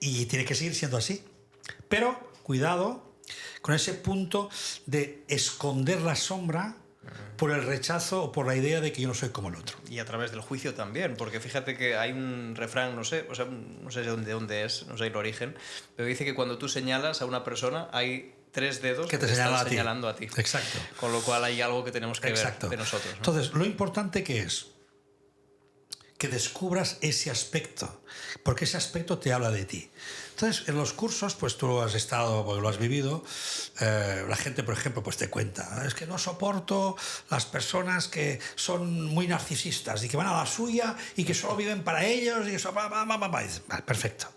Y tiene que seguir siendo así. Pero, cuidado con ese punto de esconder la sombra por el rechazo o por la idea de que yo no soy como el otro. Y a través del juicio también, porque fíjate que hay un refrán, no sé de dónde es, no sé el origen, pero dice que cuando tú señalas a una persona hay 3 dedos que te están señalando a ti. Exacto. Con lo cual hay algo que tenemos que Exacto. ver de nosotros, ¿no? Entonces, lo importante que es que descubras ese aspecto, porque ese aspecto te habla de ti. Entonces, en los cursos, pues tú lo has estado, porque lo has vivido, la gente, por ejemplo, pues te cuenta, es que no soporto las personas que son muy narcisistas y que van a la suya y que solo viven para ellos y eso, vale, perfecto.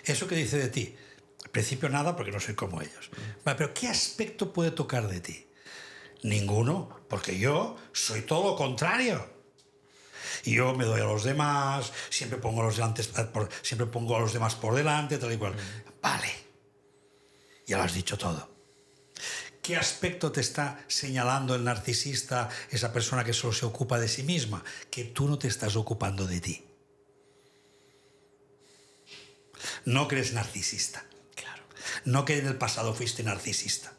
¿Eso qué dice de ti? Al principio nada, porque no soy como ellos. Vale, pero ¿qué aspecto puede tocar de ti? Ninguno, porque yo soy todo lo contrario. Y yo me doy a los demás, siempre pongo a los demás por delante, tal y cual. Vale, ya lo has dicho todo. ¿Qué aspecto te está señalando el narcisista, esa persona que solo se ocupa de sí misma? Que tú no te estás ocupando de ti. No que eres narcisista. Claro. No que en el pasado fuiste narcisista.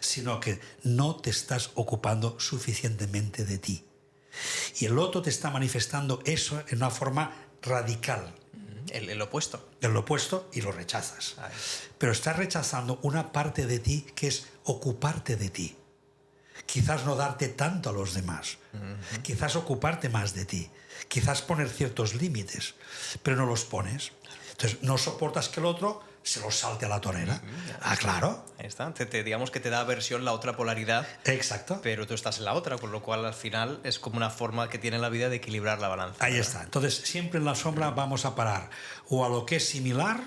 Sino que no te estás ocupando suficientemente de ti. Y el otro te está manifestando eso en una forma radical. El opuesto. El opuesto, y lo rechazas. Pero estás rechazando una parte de ti que es ocuparte de ti. Quizás no darte tanto a los demás. Quizás ocuparte más de ti. Quizás poner ciertos límites, pero no los pones. Entonces no soportas que el otro se lo salte a la torera. Claro. Ahí está. Digamos que te da aversión la otra polaridad. Exacto. Pero tú estás en la otra, con lo cual al final es como una forma que tiene la vida de equilibrar la balanza. Ahí ¿verdad? está. Entonces, siempre en la sombra vamos a parar o a lo que es similar,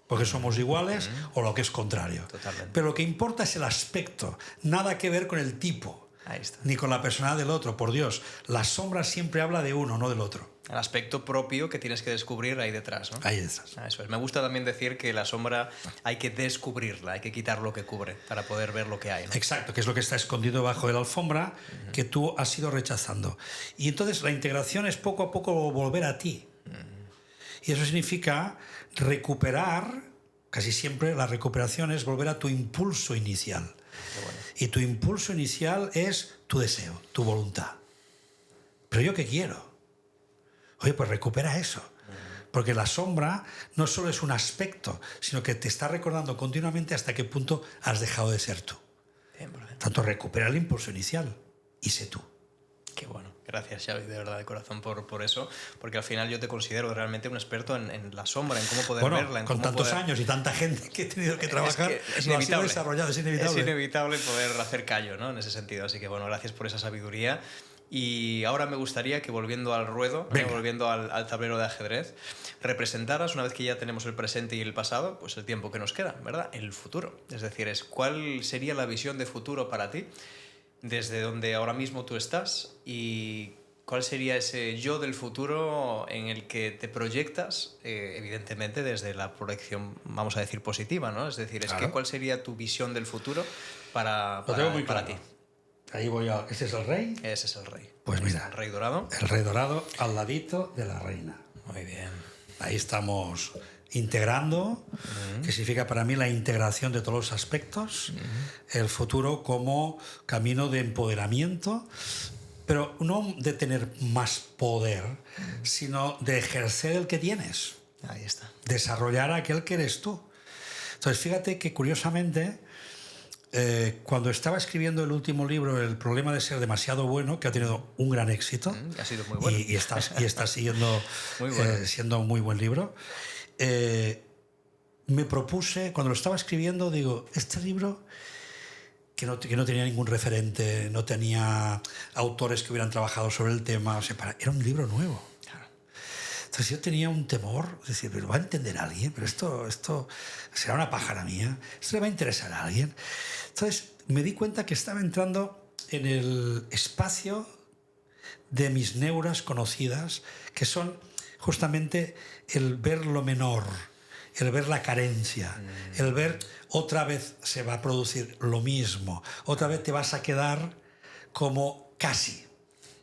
porque somos iguales, o lo que es contrario. Totalmente. Pero lo que importa es el aspecto, nada que ver con el tipo. Ahí está. Ni con la personalidad del otro, por Dios. La sombra siempre habla de uno, no del otro. El aspecto propio que tienes que descubrir ahí detrás, ¿no? Ahí estás. Eso es. Me gusta también decir que la sombra hay que descubrirla, hay que quitar lo que cubre para poder ver lo que hay, ¿no? Exacto, que es lo que está escondido bajo de la alfombra que tú has ido rechazando. Y entonces la integración es poco a poco volver a ti. Y eso significa recuperar, casi siempre la recuperación es volver a tu impulso inicial. Bueno. Y tu impulso inicial es tu deseo, tu voluntad. ¿Pero yo qué quiero? Oye, pues recupera eso. Porque la sombra no solo es un aspecto, sino que te está recordando continuamente hasta qué punto has dejado de ser tú. Bien, por ejemplo. Tanto recupera el impulso inicial y sé tú. Qué bueno. Gracias, Xavi, de verdad, de corazón, por eso. Porque al final yo te considero realmente un experto en la sombra, en cómo poder verla. En con cómo tantos poder... años y tanta gente que he tenido que trabajar, es lo has ido inevitable. desarrollado, es inevitable. Es inevitable poder hacer callo, ¿no? En ese sentido. Así que, bueno, gracias por esa sabiduría. Y ahora me gustaría que, volviendo al ruedo, volviendo al tablero de ajedrez, representaras, una vez que ya tenemos el presente y el pasado, pues el tiempo que nos queda, ¿verdad? El futuro. Es decir, ¿cuál sería la visión de futuro para ti, desde donde ahora mismo tú estás, y cuál sería ese yo del futuro en el que te proyectas, evidentemente desde la proyección, vamos a decir, positiva, ¿no? Es decir, Claro. ¿cuál sería tu visión del futuro para muy para claro. ti? Ahí voy a... ¿ Este es el rey? Ese es el rey. Pues mira. El rey dorado. El rey dorado al ladito de la reina. Muy bien. Ahí estamos integrando, que significa para mí la integración de todos los aspectos, el futuro como camino de empoderamiento, pero no de tener más poder, sino de ejercer el que tienes, Ahí está. desarrollar aquel que eres tú. Entonces, fíjate que curiosamente, cuando estaba escribiendo el último libro, El problema de ser demasiado bueno, que ha tenido un gran éxito, Ha sido muy bueno. y está siguiendo Muy bueno. siendo un muy buen libro, me propuse, cuando lo estaba escribiendo, digo, este libro que no tenía ningún referente, no tenía autores que hubieran trabajado sobre el tema, o sea, era un libro nuevo. Claro. Entonces yo tenía un temor, decir, pero ¿va a entender alguien? ¿Pero esto será una pájara mía? ¿Esto le va a interesar a alguien? Entonces me di cuenta que estaba entrando en el espacio de mis neuras conocidas, que son justamente el ver lo menor, el ver la carencia, el ver otra vez se va a producir lo mismo, otra vez te vas a quedar como casi.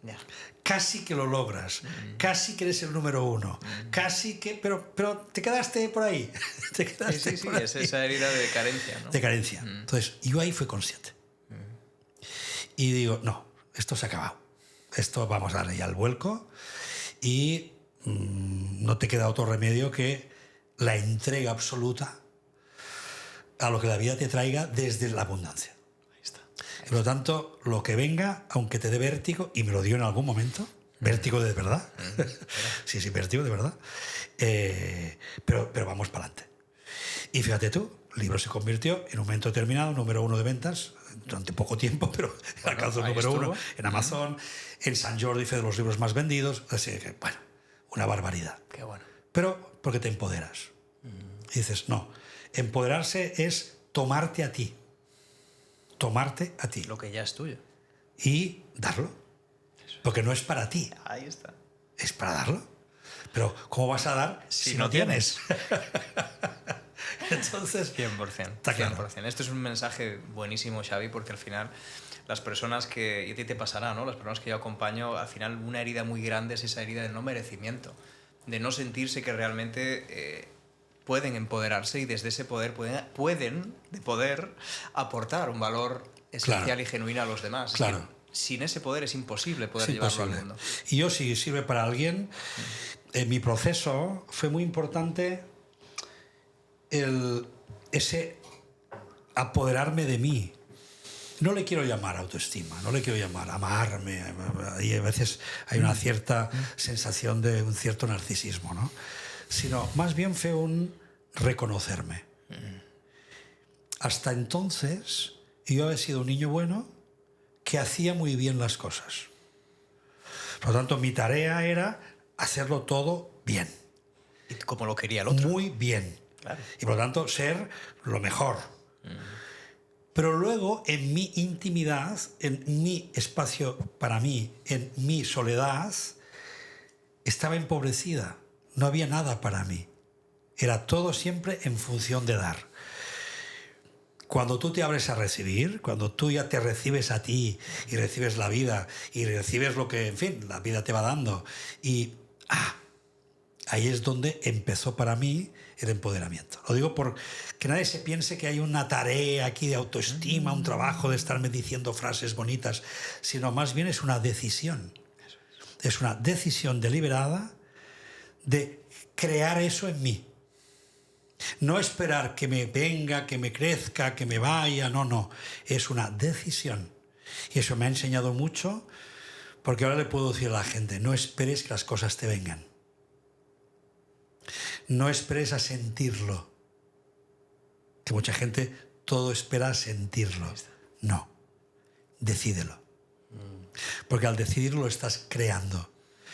Ya. Casi que lo logras, casi que eres el número uno, casi que... Pero te quedaste por ahí. Te quedaste Sí, por ahí. es esa herida de carencia, ¿no? De carencia. Entonces, yo ahí fui consciente. Y digo, no, esto se ha acabado. Esto vamos a darle ya el vuelco y no te queda otro remedio que la entrega absoluta a lo que la vida te traiga desde la abundancia. Ahí está. Por lo tanto, lo que venga, aunque te dé vértigo, y me lo dio en algún momento, vértigo de verdad, sí, vértigo de verdad, pero vamos para adelante. Y fíjate tú, el libro se convirtió en un momento determinado número 1 de ventas, durante poco tiempo, pero alcanzó el número 1 en Amazon, en San Jordi fue de los libros más vendidos, así que, bueno, una barbaridad. Qué bueno. Pero porque te empoderas. Y dices, no, empoderarse es tomarte a ti. Tomarte a ti. Lo que ya es tuyo. Y darlo. Porque no es para ti, Ahí está. es para darlo. Pero ¿cómo vas a dar si no tienes? Entonces, 100%. está claro. 100%. Esto es un mensaje buenísimo, Xavi, porque al final las personas que, y a ti te pasará, ¿no? Las personas que yo acompaño, al final una herida muy grande es esa herida de no merecimiento, de no sentirse que realmente pueden empoderarse y desde ese poder pueden aportar un valor esencial Claro. y genuino a los demás. Claro. Es que sin ese poder es imposible poder Es llevarlo imposible. al mundo. Y yo, si sirve para alguien, en mi proceso fue muy importante ese apoderarme de mí. No le quiero llamar autoestima, no le quiero llamar amarme. Y a veces hay una cierta sensación de un cierto narcisismo, ¿no? Sino más bien fue un reconocerme. hasta entonces yo había sido un niño bueno que hacía muy bien las cosas. Por lo tanto, mi tarea era hacerlo todo bien. Y como lo quería el otro. Muy bien. Claro. Y por lo tanto, ser lo mejor. Pero luego, en mi intimidad, en mi espacio para mí, en mi soledad, estaba empobrecida. No había nada para mí. Era todo siempre en función de dar. Cuando tú te abres a recibir, cuando tú ya te recibes a ti y recibes la vida y recibes lo que, en fin, la vida te va dando, y ahí es donde empezó para mí el empoderamiento. Lo digo por que nadie se piense que hay una tarea aquí de autoestima, un trabajo de estarme diciendo frases bonitas, sino más bien es una decisión. Es una decisión deliberada de crear eso en mí. No esperar que me venga, que me crezca, que me vaya, no. Es una decisión. Y eso me ha enseñado mucho, porque ahora le puedo decir a la gente, no esperes que las cosas te vengan. No esperes a sentirlo. Que mucha gente todo espera a sentirlo. No, decídelo. Porque al decidirlo lo estás creando.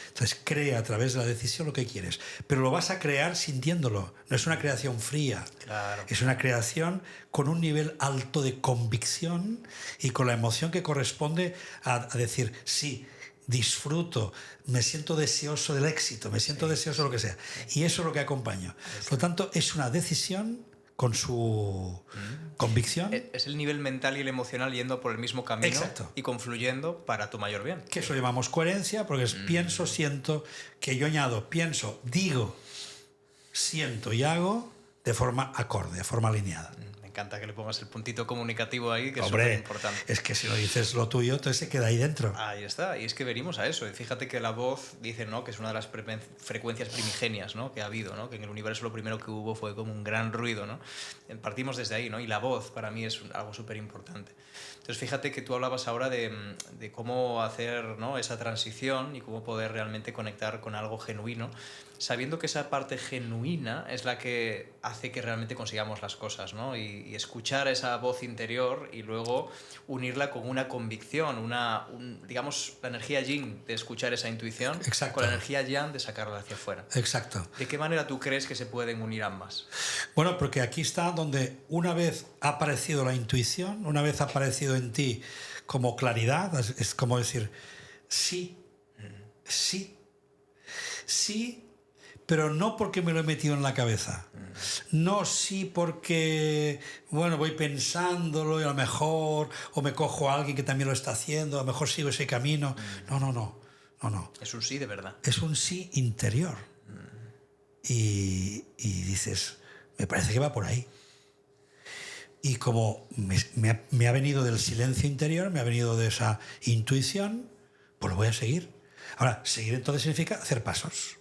Entonces crea a través de la decisión lo que quieres, pero lo vas a crear sintiéndolo. No es una creación fría. Claro. Es una creación con un nivel alto de convicción y con la emoción que corresponde a decir, sí, disfruto, me siento deseoso del éxito, me siento deseoso de lo que sea. Y eso es lo que acompaño. Por lo tanto, es una decisión con su convicción. Es el nivel mental y el emocional yendo por el mismo camino. Exacto. Y confluyendo para tu mayor bien. Que eso llamamos coherencia, porque es pienso, siento, que yo añado pienso, digo, siento y hago de forma acorde, de forma alineada. Me encanta que le pongas el puntito comunicativo ahí, que es Hombre, súper importante. es que si no dices lo tuyo, entonces se queda ahí dentro. Ahí está, y es que venimos a eso. Y fíjate que la voz, dicen, ¿no?, que es una de las frecuencias primigenias, ¿no?, que ha habido, ¿no?, que en el universo lo primero que hubo fue como un gran ruido, ¿no? Partimos desde ahí, ¿no? Y la voz para mí es algo súper importante. Entonces fíjate que tú hablabas ahora de cómo hacer, ¿no?, esa transición y cómo poder realmente conectar con algo genuino, sabiendo que esa parte genuina es la que hace que realmente consigamos las cosas, ¿no? Y escuchar esa voz interior y luego unirla con una convicción, digamos, la energía yin de escuchar esa intuición. Exacto. Con la energía yang de sacarla hacia afuera. Exacto. ¿De qué manera tú crees que se pueden unir ambas? Bueno, porque aquí está donde una vez ha aparecido la intuición, una vez ha aparecido en ti como claridad, es como decir, sí, sí, sí, pero no porque me lo he metido en la cabeza. No sí porque, bueno, voy pensándolo y a lo mejor, o me cojo a alguien que también lo está haciendo, a lo mejor sigo ese camino. No. Es un sí de verdad. Es un sí interior. Y dices, me parece que va por ahí. Y como me ha venido del silencio interior, me ha venido de esa intuición, pues lo voy a seguir. Ahora, seguir entonces significa hacer pasos.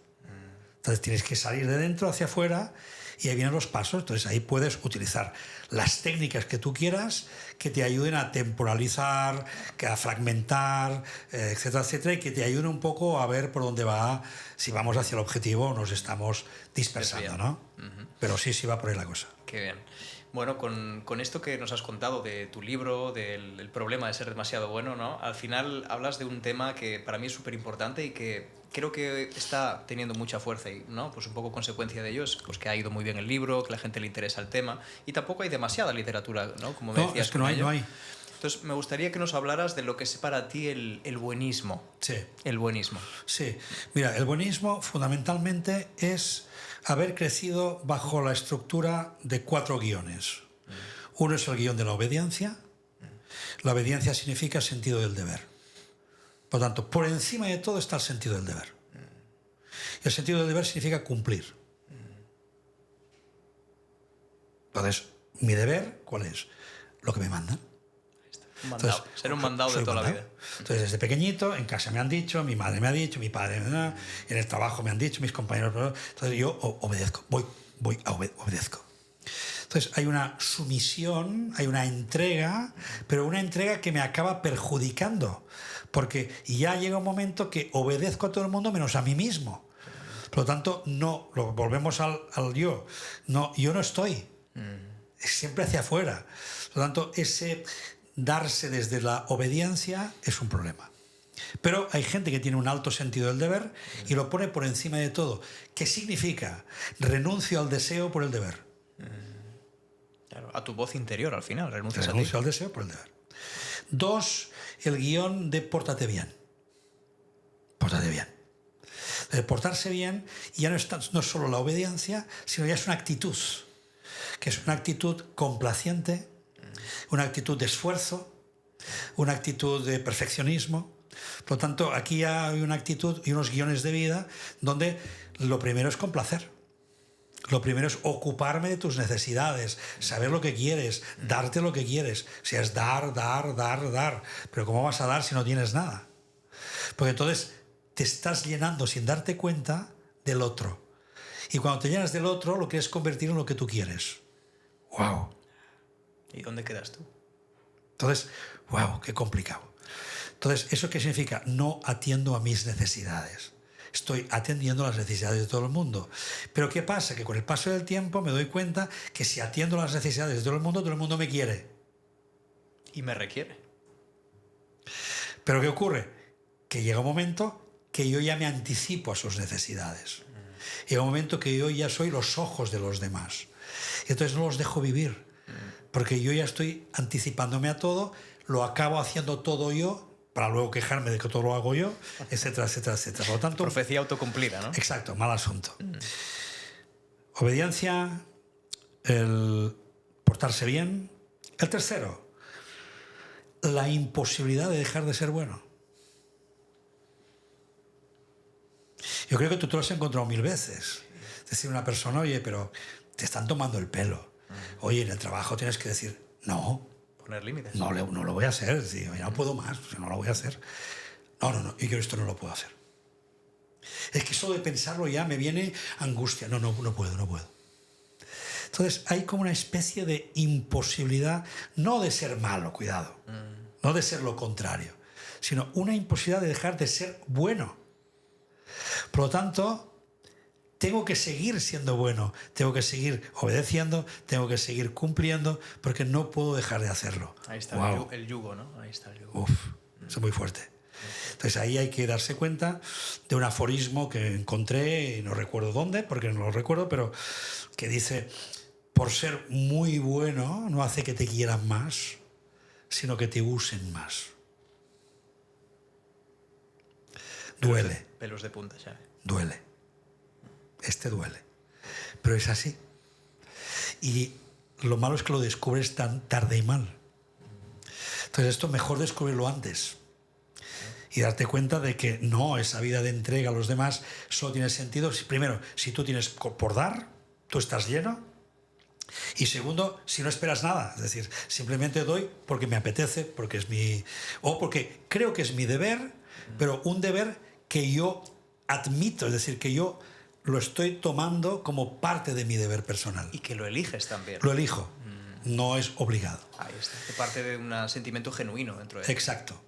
Entonces tienes que salir de dentro hacia afuera y ahí vienen los pasos. Entonces ahí puedes utilizar las técnicas que tú quieras que te ayuden a temporalizar, a fragmentar, etcétera, etcétera, y que te ayuden un poco a ver por dónde va, si vamos hacia el objetivo o nos estamos dispersando, ¿no? Pero sí va por ahí la cosa. Qué bien. Bueno, con esto que nos has contado de tu libro, del problema de ser demasiado bueno, ¿no?, al final hablas de un tema que para mí es súper importante y que creo que está teniendo mucha fuerza y, ¿no?, pues un poco consecuencia de ello es pues que ha ido muy bien el libro, que a la gente le interesa el tema y tampoco hay demasiada literatura, ¿no?, como me decías. Es que no hay. Entonces me gustaría que nos hablaras de lo que es para ti el buenismo. Sí. El buenismo. Sí. Mira, el buenismo fundamentalmente es haber crecido bajo la estructura de 4 guiones. Uno es el guión de la obediencia. La obediencia significa sentido del deber. Por lo tanto, por encima de todo está el sentido del deber. El sentido del deber significa cumplir. Entonces, mi deber, ¿cuál es? Lo que me mandan. Entonces, ser un mandado de toda la vida. Entonces, desde pequeñito, en casa me han dicho, mi madre me ha dicho, mi padre, en el trabajo me han dicho, mis compañeros. Entonces, yo obedezco, obedezco. Entonces, hay una sumisión, hay una entrega, pero una entrega que me acaba perjudicando. Porque ya llega un momento que obedezco a todo el mundo menos a mí mismo. Por lo tanto, no, volvemos al yo. No, yo no estoy. es siempre hacia afuera. Por lo tanto, ese darse desde la obediencia es un problema. Pero hay gente que tiene un alto sentido del deber y lo pone por encima de todo. ¿Qué significa? Renuncio al deseo por el deber. Claro, a tu voz interior al final, renuncias a ti. Renuncio al deseo por el deber. 2, el guión de pórtate bien. Pórtate bien. De portarse bien ya no es solo la obediencia, sino ya es una actitud, que es una actitud complaciente, una actitud de esfuerzo, una actitud de perfeccionismo. Por lo tanto, aquí ya hay una actitud y unos guiones de vida donde lo primero es complacer. Lo primero es ocuparme de tus necesidades, saber lo que quieres, darte lo que quieres. O sea, es dar. Pero ¿cómo vas a dar si no tienes nada? Porque entonces te estás llenando sin darte cuenta del otro. Y cuando te llenas del otro, lo quieres convertir en lo que tú quieres. ¡Wow! ¿Y dónde quedas tú? Entonces, ¡wow! ¡Qué complicado! Entonces, ¿eso qué significa? No atiendo a mis necesidades. Estoy atendiendo a las necesidades de todo el mundo. Pero ¿qué pasa? Que con el paso del tiempo me doy cuenta que si atiendo a las necesidades de todo el mundo me quiere. Y me requiere. ¿Pero qué ocurre? Que llega un momento que yo ya me anticipo a sus necesidades. Llega un momento que yo ya soy los ojos de los demás. Y entonces no los dejo vivir. Porque yo ya estoy anticipándome a todo, lo acabo haciendo todo yo, para luego quejarme de que todo lo hago yo, etcétera, etcétera, etcétera. Por lo tanto, profecía autocumplida, ¿no? Exacto, mal asunto. Obediencia, el portarse bien. El tercero, la imposibilidad de dejar de ser bueno. Yo creo que tú te lo has encontrado 1000 veces. Es decir, una persona, oye, pero te están tomando el pelo. Oye, en el trabajo tienes que decir, no. Poner límites. No lo voy a hacer. Es decir, ya no puedo más, pues no lo voy a hacer. No, yo esto no lo puedo hacer. Es que solo de pensarlo ya me viene angustia. No puedo. Entonces hay como una especie de imposibilidad, no de ser malo, cuidado, no de ser lo contrario, sino una imposibilidad de dejar de ser bueno. Por lo tanto, tengo que seguir siendo bueno, tengo que seguir obedeciendo, tengo que seguir cumpliendo, porque no puedo dejar de hacerlo. Ahí está el yugo, ¿no? Ahí está el yugo. Eso es muy fuerte. Entonces ahí hay que darse cuenta de un aforismo que encontré, y no recuerdo dónde, porque no lo recuerdo, pero que dice, por ser muy bueno no hace que te quieran más, sino que te usen más. Duele. Pelos de punta, ya. Duele. Duele. Pero es así. Y lo malo es que lo descubres tan tarde y mal. Entonces esto mejor descubrirlo antes. Y darte cuenta de que no, esa vida de entrega a los demás solo tiene sentido, primero, si tú tienes por dar, tú estás lleno. Y segundo, si no esperas nada. Es decir, simplemente doy porque me apetece, porque es o porque creo que es mi deber, pero un deber que yo admito, es decir, que yo lo estoy tomando como parte de mi deber personal. Y que lo eliges también. Lo elijo, no es obligado. Ahí está, que parte de un sentimiento genuino dentro de ti. Exacto.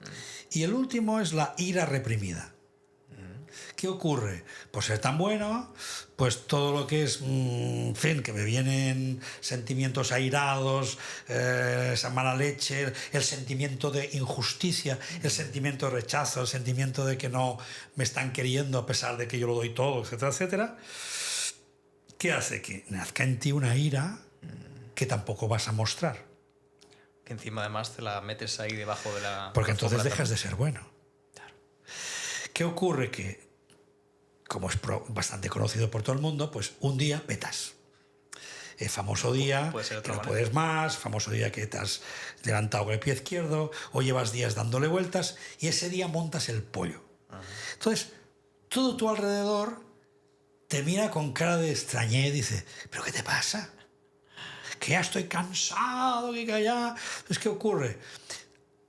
Y el último es la ira reprimida. ¿Qué ocurre? Por ser tan bueno, pues todo lo que es, en fin, que me vienen sentimientos airados, esa mala leche, el sentimiento de injusticia, el sentimiento de rechazo, el sentimiento de que no me están queriendo a pesar de que yo lo doy todo, etcétera, etcétera. ¿Qué hace? Que nazca en ti una ira que tampoco vas a mostrar. Que encima además te la metes ahí debajo de la... Porque entonces dejas de ser bueno. Claro. ¿Qué ocurre? Que como es bastante conocido por todo el mundo, pues un día petas. Famoso día que no puedes más, famoso día que te has levantado con el pie izquierdo o llevas días dándole vueltas y ese día montas el pollo. Entonces, todo tu alrededor te mira con cara de extrañez y dice, ¿pero qué te pasa? Que ya estoy cansado, que ya... Entonces, ¿qué ocurre?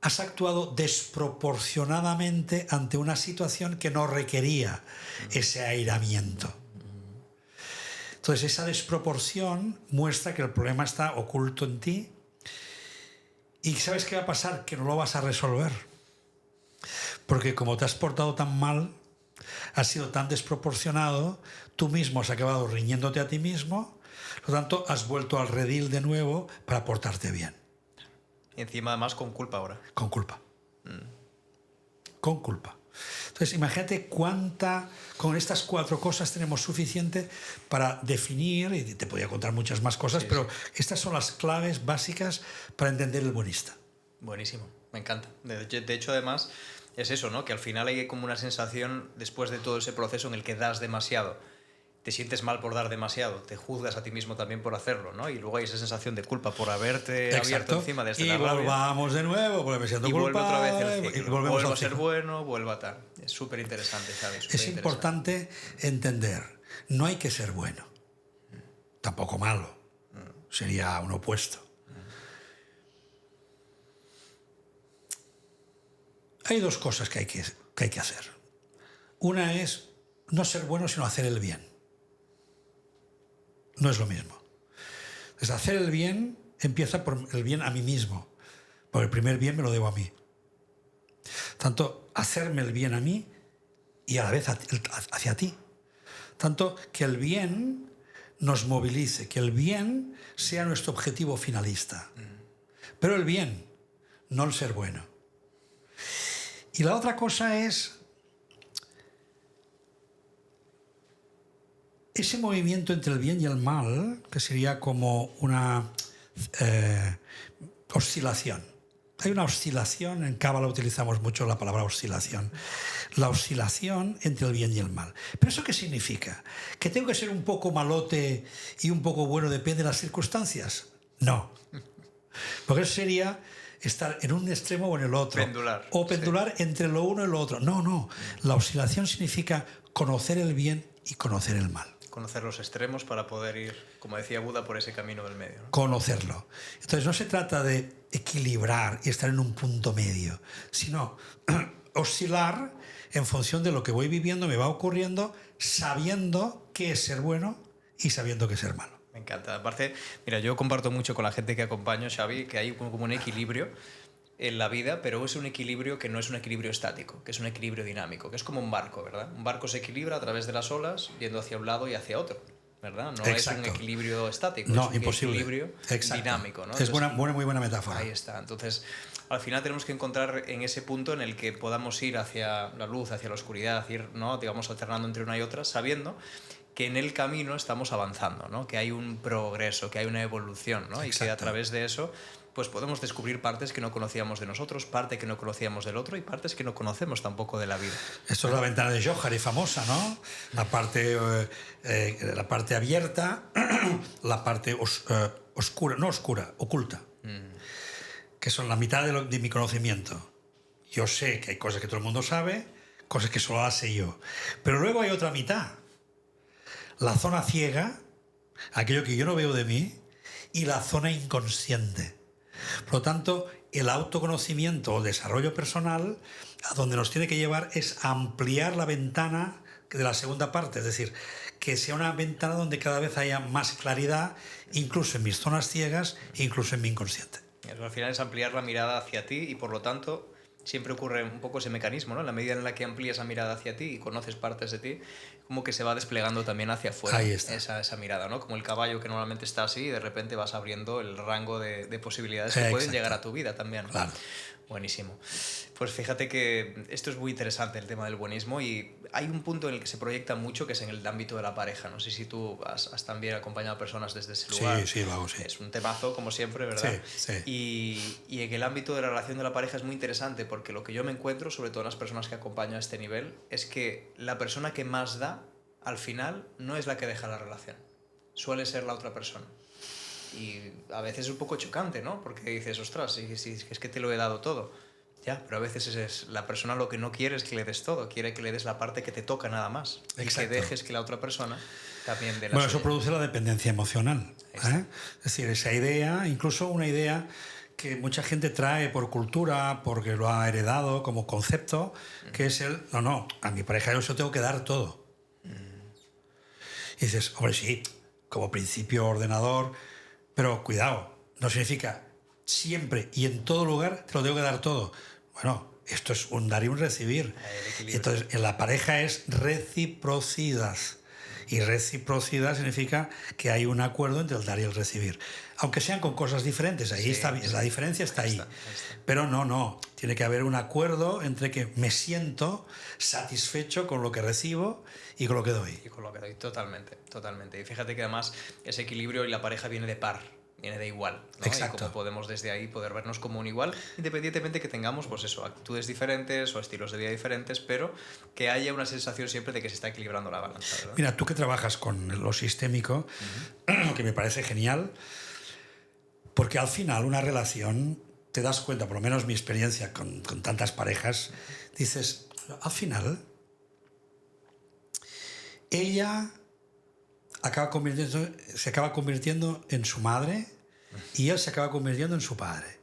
Has actuado desproporcionadamente ante una situación que no requería ese airamiento. Entonces, esa desproporción muestra que el problema está oculto en ti. ¿Y sabes qué va a pasar? Que no lo vas a resolver. Porque como te has portado tan mal, has sido tan desproporcionado, tú mismo has acabado riñéndote a ti mismo, Por lo tanto, has vuelto al redil de nuevo para portarte bien. Y encima además con culpa ahora. Con culpa. Con culpa. Entonces, imagínate con estas 4 cosas tenemos suficiente para definir, y te podría contar muchas más cosas, Sí, pero sí. estas son las claves básicas para entender el buenista. Buenísimo, me encanta. De hecho, además, es eso, ¿no? Que al final hay como una sensación, después de todo ese proceso en el que das demasiado, te sientes mal por dar demasiado, te juzgas a ti mismo también por hacerlo, ¿no? Y luego hay esa sensación de culpa por haberte abierto encima desde la rabia. Y volvamos de nuevo, porque me siento Vuelve otra vez culpable, el ciclo. y volvemos Vuelvo al a ser ciclo. bueno, vuelva a tal. Es súper interesante, ¿sabes? Es importante entender, no hay que ser bueno, tampoco malo, sería un opuesto. Hay 2 cosas que hay que hacer. Una es no ser bueno, sino hacer el bien. No es lo mismo. Entonces, hacer el bien empieza por el bien a mí mismo, porque el primer bien me lo debo a mí. Tanto hacerme el bien a mí y a la vez hacia ti. Tanto que el bien nos movilice, que el bien sea nuestro objetivo finalista. Pero el bien, no el ser bueno. Y la otra cosa es ese movimiento entre el bien y el mal, que sería como una oscilación. Hay una oscilación, en Cábala utilizamos mucho la palabra oscilación. La oscilación entre el bien y el mal. ¿Pero eso qué significa? ¿Que tengo que ser un poco malote y un poco bueno depende de las circunstancias? No. Porque eso sería estar en un extremo o en el otro. Pendular. O pendular entre lo uno y lo otro. No, no. La oscilación significa conocer el bien y conocer el mal. Conocer los extremos para poder ir, como decía Buda, por ese camino del medio, ¿no? Conocerlo. Entonces no se trata de equilibrar y estar en un punto medio, sino oscilar en función de lo que voy viviendo, me va ocurriendo, sabiendo qué es ser bueno y sabiendo qué es ser malo. Me encanta. Aparte, mira, yo comparto mucho con la gente que acompaño, Xavi, que hay como un equilibrio en la vida, pero es un equilibrio que no es un equilibrio estático, que es un equilibrio dinámico, que es como un barco, ¿verdad? Un barco se equilibra a través de las olas, yendo hacia un lado y hacia otro, ¿verdad? No Exacto. Es un equilibrio estático, No, es un imposible. equilibrio Exacto. dinámico, ¿no? Es Entonces, muy buena metáfora. ahí está. Entonces, al final tenemos que encontrar en ese punto en el que podamos ir hacia la luz, hacia la oscuridad, ir, ¿no? Digamos, alternando entre una y otra, sabiendo que en el camino estamos avanzando, ¿no? Que hay un progreso, que hay una evolución, ¿no? Y que a través de eso pues podemos descubrir partes que no conocíamos de nosotros, parte que no conocíamos del otro y partes que no conocemos tampoco de la vida. Esto es la ventana de Johari famosa, ¿no? La parte abierta, la parte oculta, que son la mitad de mi conocimiento. Yo sé que hay cosas que todo el mundo sabe, cosas que solo las sé yo. Pero luego hay otra mitad, la zona ciega, aquello que yo no veo de mí, y la zona inconsciente. Por lo tanto, el autoconocimiento o el desarrollo personal a donde nos tiene que llevar es ampliar la ventana de la segunda parte, es decir, que sea una ventana donde cada vez haya más claridad, incluso en mis zonas ciegas, incluso en mi inconsciente. Al final es ampliar la mirada hacia ti y por lo tanto siempre ocurre un poco ese mecanismo, ¿no? En la medida en la que amplías la mirada hacia ti y conoces partes de ti, como que se va desplegando también hacia afuera esa mirada, ¿no? Como el caballo que normalmente está así y de repente vas abriendo el rango de posibilidades que pueden llegar a tu vida también, ¿no? Claro. Buenísimo. Pues fíjate que esto es muy interesante, el tema del buenismo, y hay un punto en el que se proyecta mucho que es en el ámbito de la pareja. No sé si tú has también acompañado a personas desde ese lugar. Sí, lo hago, sí. Es un temazo, como siempre, ¿verdad? Sí. Y en el ámbito de la relación de la pareja es muy interesante porque lo que yo me encuentro, sobre todo en las personas que acompaño a este nivel, es que la persona que más da, al final, no es la que deja la relación. Suele ser la otra persona. Y a veces es un poco chocante, ¿no? Porque dices, ostras, es que te lo he dado todo. Ya, pero a veces es la persona lo que no quiere es que le des todo, quiere que le des la parte que te toca nada más. Exacto. Y que dejes que la otra persona también dé la suya. Eso produce la dependencia emocional. Es decir, esa idea, incluso una idea que mucha gente trae por cultura, porque lo ha heredado como concepto, que es no, a mi pareja yo se tengo que dar todo. Y dices, hombre, sí, como principio ordenador, pero cuidado, no significa siempre y en todo lugar te lo tengo que dar todo. Bueno, esto es un dar y un recibir. Entonces, en la pareja es reciprocidad. Y reciprocidad significa que hay un acuerdo entre el dar y el recibir. Aunque sean con cosas diferentes, ahí está, la diferencia está ahí. Pero no, tiene que haber un acuerdo entre que me siento satisfecho con lo que recibo y con lo que doy. Y con lo que doy, totalmente. Y fíjate que además ese equilibrio y la pareja viene de par, viene de igual, ¿no? Exacto. Y cómo podemos desde ahí poder vernos como un igual, independientemente que tengamos, pues eso, actitudes diferentes o estilos de vida diferentes, pero que haya una sensación siempre de que se está equilibrando la balanza, ¿verdad? Mira, tú que trabajas con lo sistémico, que me parece genial, porque al final una relación, te das cuenta, por lo menos mi experiencia con tantas parejas, dices, al final, ella se acaba convirtiendo en su madre y él se acaba convirtiendo en su padre.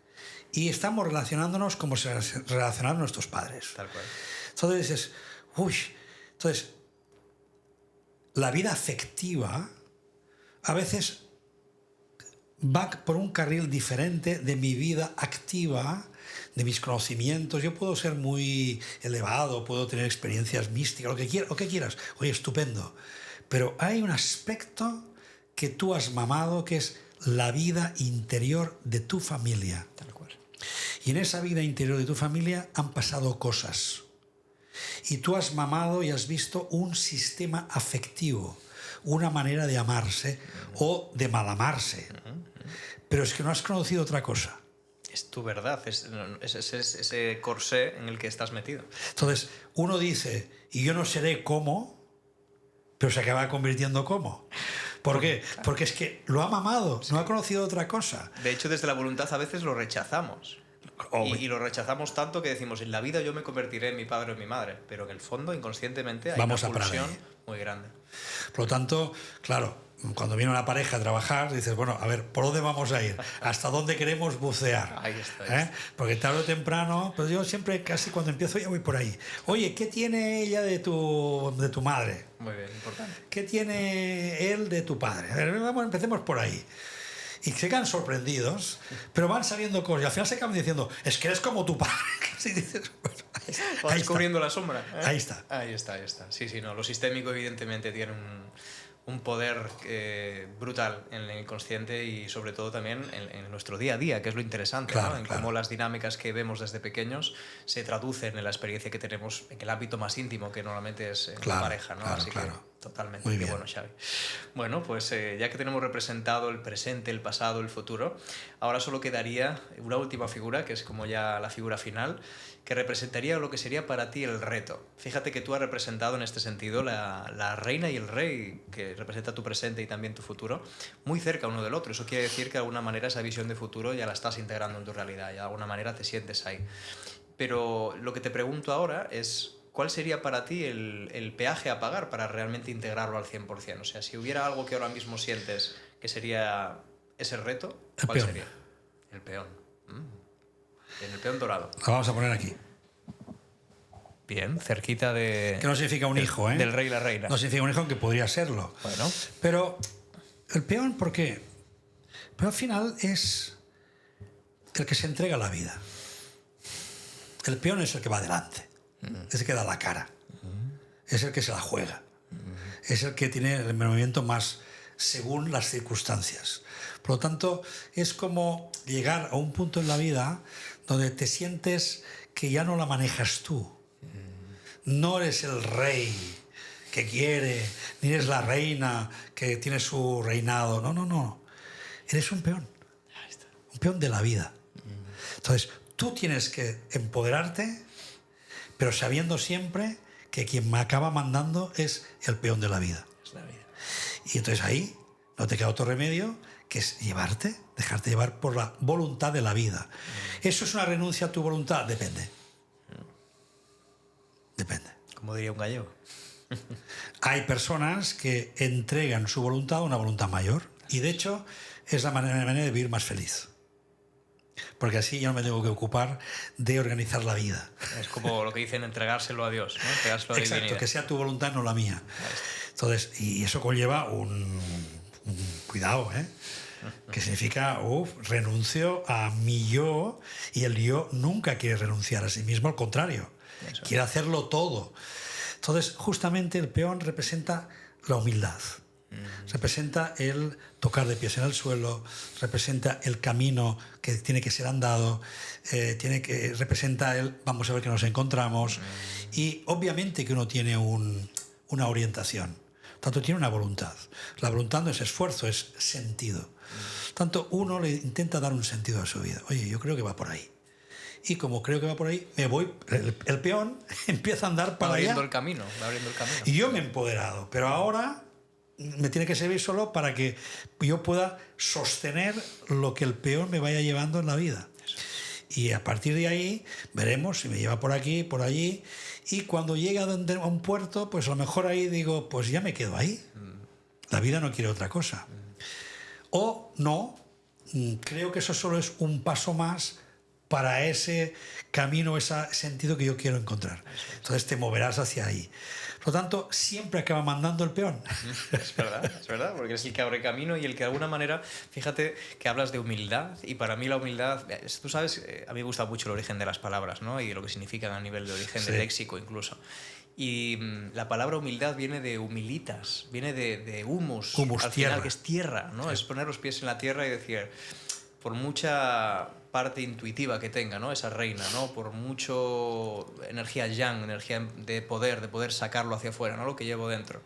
Y estamos relacionándonos como se relacionaron nuestros padres. Tal cual. Entonces dices, uy, entonces, la vida afectiva a veces va por un carril diferente de mi vida activa, de mis conocimientos. Yo puedo ser muy elevado, puedo tener experiencias místicas, lo que quieras. Oye, estupendo. Pero hay un aspecto que tú has mamado, que es la vida interior de tu familia. Tal cual. Y en esa vida interior de tu familia han pasado cosas. Y tú has mamado y has visto un sistema afectivo, una manera de amarse o de malamarse. Pero es que no has conocido otra cosa. Es tu verdad, es ese corsé en el que estás metido. Entonces, uno dice, y yo no seré como, pero se acaba convirtiendo como. ¿Por qué? Porque es que lo ha mamado, no ha conocido otra cosa. De hecho, desde la voluntad a veces lo rechazamos. Y lo rechazamos tanto que decimos, en la vida yo me convertiré en mi padre o en mi madre. Pero en el fondo, inconscientemente, hay una pulsión muy grande. Por lo tanto, claro, cuando viene una pareja a trabajar, dices, bueno, a ver, ¿por dónde vamos a ir? ¿Hasta dónde queremos bucear? Ahí está. Porque tarde o temprano, pues yo siempre, casi cuando empiezo, ya voy por ahí. Oye, ¿qué tiene ella de tu madre? Muy bien, importante. ¿Qué tiene él de tu padre? A ver, vamos, empecemos por ahí. Y se quedan sorprendidos, pero van saliendo cosas. Y al final se acaban diciendo, es que eres como tu padre. Así dices, bueno, vas descubriendo la sombra. Ahí está. Ahí está. Sí, no. Lo sistémico, evidentemente, tiene un poder brutal en el inconsciente y sobre todo también en nuestro día a día, que es lo interesante, claro, ¿no? En cómo las dinámicas que vemos desde pequeños se traducen en la experiencia que tenemos en el ámbito más íntimo, que normalmente es la pareja, ¿no? Así que totalmente. Muy bien. Bueno, Xavi. Bueno, pues ya que tenemos representado el presente, el pasado, el futuro, ahora solo quedaría una última figura, que es como ya la figura final, que representaría lo que sería para ti el reto. Fíjate que tú has representado en este sentido la reina y el rey, que representa tu presente y también tu futuro, muy cerca uno del otro. Eso quiere decir que de alguna manera esa visión de futuro ya la estás integrando en tu realidad, y de alguna manera te sientes ahí. Pero lo que te pregunto ahora es, ¿cuál sería para ti el peaje a pagar para realmente integrarlo al 100%? O sea, si hubiera algo que ahora mismo sientes que sería ese reto, ¿cuál sería? El peón. En el peón dorado. Lo vamos a poner aquí. Bien, cerquita de... Que no significa un hijo, ¿eh? Del rey y la reina. No significa un hijo, aunque podría serlo. Bueno. Pero el peón, ¿por qué? Pero al final es el que se entrega a la vida. El peón es el que va adelante. Es el que da la cara. Es el que se la juega. Es el que tiene el movimiento más según las circunstancias. Por lo tanto, es como llegar a un punto en la vida donde te sientes que ya no la manejas tú. No eres el rey que quiere, ni eres la reina que tiene su reinado. No. Eres un peón. Un peón de la vida. Entonces, tú tienes que empoderarte, pero sabiendo siempre que quien me acaba mandando es el peón de la vida. Es la vida. Y entonces ahí no te queda otro remedio que es dejarte llevar por la voluntad de la vida. ¿Eso es una renuncia a tu voluntad? Depende. Como diría un gallego. Hay personas que entregan su voluntad a una voluntad mayor y de hecho es la manera de vivir más feliz. Porque así ya no me tengo que ocupar de organizar la vida. Es como lo que dicen, entregárselo a Dios, ¿no? Entregárselo a la Exacto, divinidad. que sea tu voluntad, no la mía. Entonces, y eso conlleva un cuidado, ¿eh? Que significa, renuncio a mi yo, y el yo nunca quiere renunciar a sí mismo, al contrario, quiere hacerlo todo. Entonces, justamente el peón representa la humildad. Representa el tocar de pies en el suelo, representa el camino que tiene que ser andado, representa el vamos a ver que nos encontramos. Y obviamente que uno tiene una orientación, tanto tiene una voluntad. La voluntad no es esfuerzo, es sentido. Tanto uno le intenta dar un sentido a su vida. Oye, yo creo que va por ahí. Y como creo que va por ahí, me voy, el peón empieza a andar para allá. Va abriendo el camino. Y yo me he empoderado, pero ahora me tiene que servir solo para que yo pueda sostener lo que el peón me vaya llevando en la vida. Y a partir de ahí veremos si me lleva por aquí, por allí. Y cuando llegue a un puerto, pues a lo mejor ahí digo, pues ya me quedo ahí. La vida no quiere otra cosa. O no, creo que eso solo es un paso más para ese camino, ese sentido que yo quiero encontrar. Entonces te moverás hacia ahí. Por lo tanto, siempre acaba mandando el peón. Es verdad, porque es el que abre camino y el que de alguna manera, fíjate que hablas de humildad y para mí la humildad, tú sabes, a mí me gusta mucho el origen de las palabras, ¿no? Y lo que significan a nivel de origen, de léxico incluso. Y la palabra humildad viene de humilitas, viene de humus, al tierra. final, que es tierra, ¿no? Sí. Es poner los pies en la tierra y decir, por mucha parte intuitiva que tenga, ¿no? Esa reina, ¿no? Por mucho energía yang, energía de poder sacarlo hacia afuera, ¿no? Lo que llevo dentro.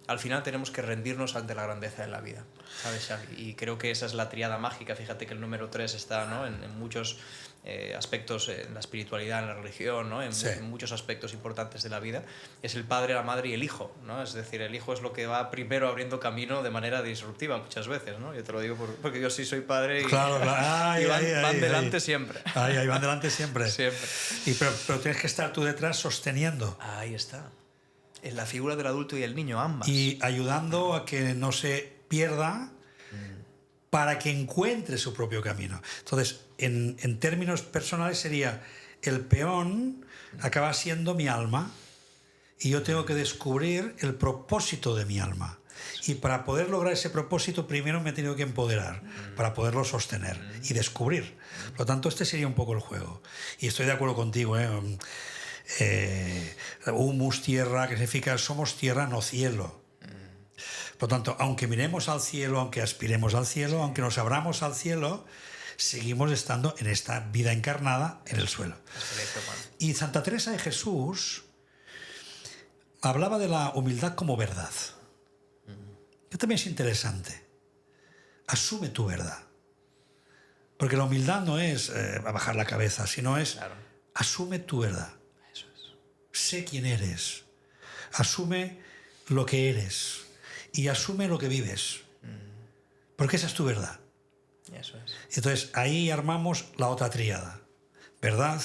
Al final tenemos que rendirnos ante la grandeza de la vida, ¿sabes, Xavi? Y creo que esa es la tríada mágica. Fíjate que el número 3 está, ¿no? en muchos aspectos, en la espiritualidad, en la religión, ¿no? En muchos aspectos importantes de la vida. Es el padre, la madre y el hijo, ¿no? Es decir, el hijo es lo que va primero abriendo camino de manera disruptiva muchas veces, ¿no? Yo te lo digo porque yo sí soy padre y, claro. y van delante siempre. Ahí van delante siempre. Siempre. Pero tienes que estar tú detrás sosteniendo. Ahí está. En la figura del adulto y el niño, ambas. Y ayudando a que no se pierda para que encuentre su propio camino. Entonces, en términos personales sería, el peón acaba siendo mi alma y yo tengo que descubrir el propósito de mi alma. Y para poder lograr ese propósito, primero me he tenido que empoderar para poderlo sostener y descubrir. Por lo tanto, este sería un poco el juego. Y estoy de acuerdo contigo, humus, tierra, que significa somos tierra, no cielo. Por lo tanto, aunque miremos al cielo, aunque aspiremos al cielo, aunque nos abramos al cielo, seguimos estando en esta vida encarnada en el suelo. Y Santa Teresa de Jesús hablaba de la humildad como verdad. Que también es interesante. Asume tu verdad. Porque la humildad no es bajar la cabeza, sino es asume tu verdad. Sé quién eres, asume lo que eres y asume lo que vives, porque esa es tu verdad. Eso es. Entonces ahí armamos la otra tríada: verdad,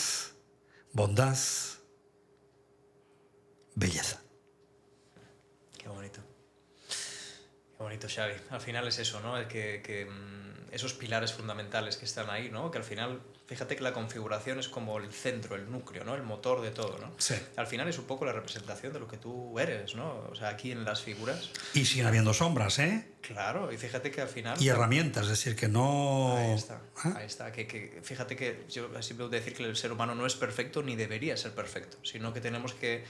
bondad, belleza. Qué bonito. Qué bonito, Xavi. Al final es eso, ¿no? Esos pilares fundamentales que están ahí, ¿no? Que al final, fíjate que la configuración es como el centro, el núcleo, ¿no? El motor de todo, ¿no? Sí. Al final es un poco la representación de lo que tú eres, ¿no? O sea, aquí en las figuras. Y siguen habiendo sombras, ¿eh? Claro, y fíjate que al final... Y herramientas, es decir, que no... Ahí está. Que fíjate que yo siempre voy a decir que el ser humano no es perfecto ni debería ser perfecto, sino que tenemos que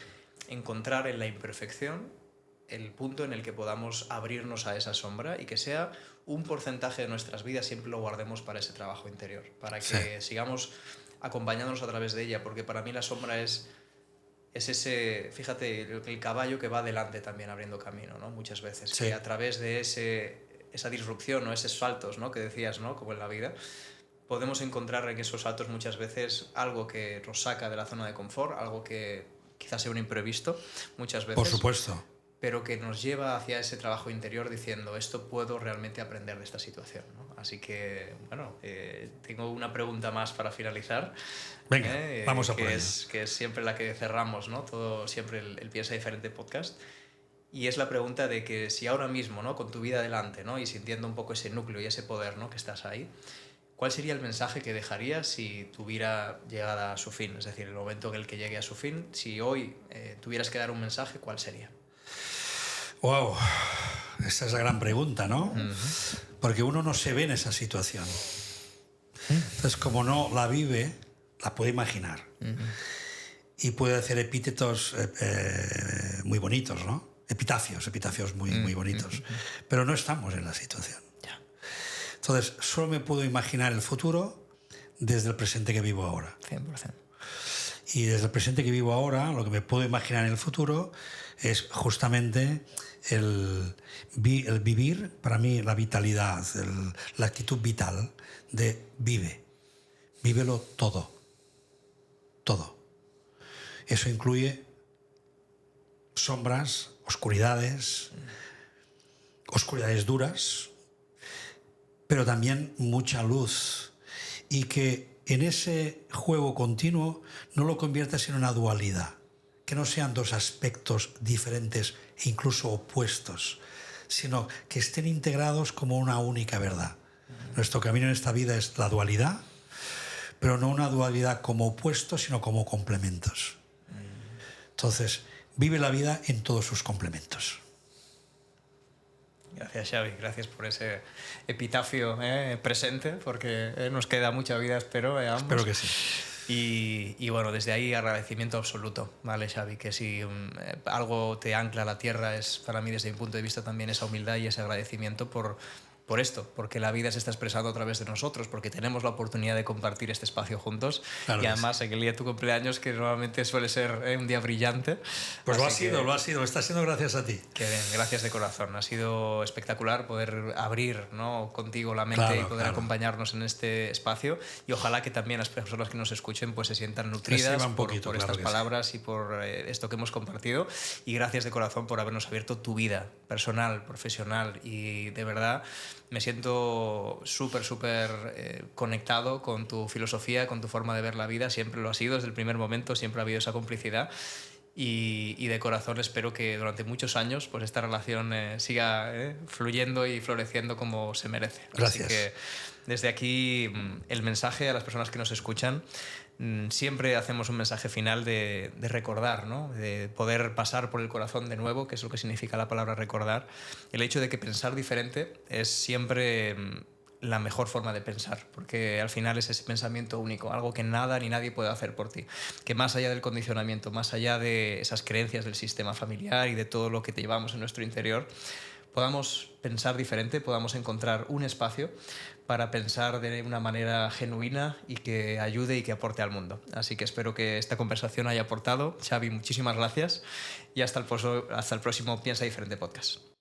encontrar en la imperfección el punto en el que podamos abrirnos a esa sombra y que sea un porcentaje de nuestras vidas, siempre lo guardemos para ese trabajo interior, para que sigamos acompañándonos a través de ella, porque para mí la sombra es ese, fíjate, el caballo que va adelante también abriendo camino, ¿no? Muchas veces, que a través de esa disrupción, ¿no? Esos saltos, ¿no? Que decías, ¿no? Como en la vida, podemos encontrar en esos saltos muchas veces algo que nos saca de la zona de confort, algo que quizás sea un imprevisto, muchas veces. Por supuesto. Pero que nos lleva hacia ese trabajo interior diciendo, esto puedo realmente aprender de esta situación, ¿no? Así que, bueno, tengo una pregunta más para finalizar. Venga, vamos a por ello. Que es siempre la que cerramos, ¿no? Todo siempre el Piensa Diferente podcast. Y es la pregunta de que si ahora mismo, ¿no? Con tu vida delante, ¿no? Y sintiendo un poco ese núcleo y ese poder, ¿no? Que estás ahí, ¿cuál sería el mensaje que dejarías si tuviera llegada a su fin? Es decir, el momento en el que llegue a su fin, si hoy tuvieras que dar un mensaje, ¿cuál sería? Wow, esa es la gran pregunta, ¿no? Porque uno no se ve en esa situación. Entonces, como no la vive, la puede imaginar. Y puede hacer epítetos muy bonitos, ¿no? epitafios muy bonitos, pero no estamos en la situación. Ya. Entonces, solo me puedo imaginar el futuro desde el presente que vivo ahora. 100%. Y desde el presente que vivo ahora, lo que me puedo imaginar en el futuro es justamente el vivir, para mí la vitalidad, la actitud vital de vívelo todo. Eso incluye sombras, oscuridades duras, pero también mucha luz. Y que en ese juego continuo no lo conviertas en una dualidad, que no sean dos aspectos diferentes e incluso opuestos, sino que estén integrados como una única verdad. Nuestro camino en esta vida es la dualidad, pero no una dualidad como opuestos, sino como complementos. Entonces, vive la vida en todos sus complementos. Gracias, Xavi. Gracias por ese epitafio presente, porque nos queda mucha vida, espero, ambos. Espero que sí. Y bueno, desde ahí agradecimiento absoluto, ¿vale, Xavi? Que si algo te ancla a la tierra es para mí desde mi punto de vista también esa humildad y ese agradecimiento por esto, porque la vida se está expresando a través de nosotros, porque tenemos la oportunidad de compartir este espacio juntos. Claro, y además en el día de tu cumpleaños, que normalmente suele ser un día brillante. Pues lo ha sido, está siendo gracias a ti. Que bien, gracias de corazón. Ha sido espectacular poder abrir, ¿no?, contigo la mente y poder acompañarnos en este espacio, y ojalá que también las personas que nos escuchen pues se sientan nutridas por estas palabras y por esto que hemos compartido. Y gracias de corazón por habernos abierto tu vida personal, profesional, y de verdad me siento súper conectado con tu filosofía, con tu forma de ver la vida. Siempre lo ha sido, desde el primer momento siempre ha habido esa complicidad. Y de corazón espero que durante muchos años pues esta relación siga fluyendo y floreciendo como se merece. Gracias. Así que desde aquí el mensaje a las personas que nos escuchan, siempre hacemos un mensaje final de recordar, ¿no?, de poder pasar por el corazón de nuevo, que es lo que significa la palabra recordar. El hecho de que pensar diferente es siempre la mejor forma de pensar, porque al final es ese pensamiento único, algo que nada ni nadie puede hacer por ti, que más allá del condicionamiento, más allá de esas creencias del sistema familiar y de todo lo que te llevamos en nuestro interior, podamos pensar diferente, podamos encontrar un espacio para pensar de una manera genuina y que ayude y que aporte al mundo. Así que espero que esta conversación haya aportado. Xavi, muchísimas gracias y hasta el próximo Piensa Diferente Podcast.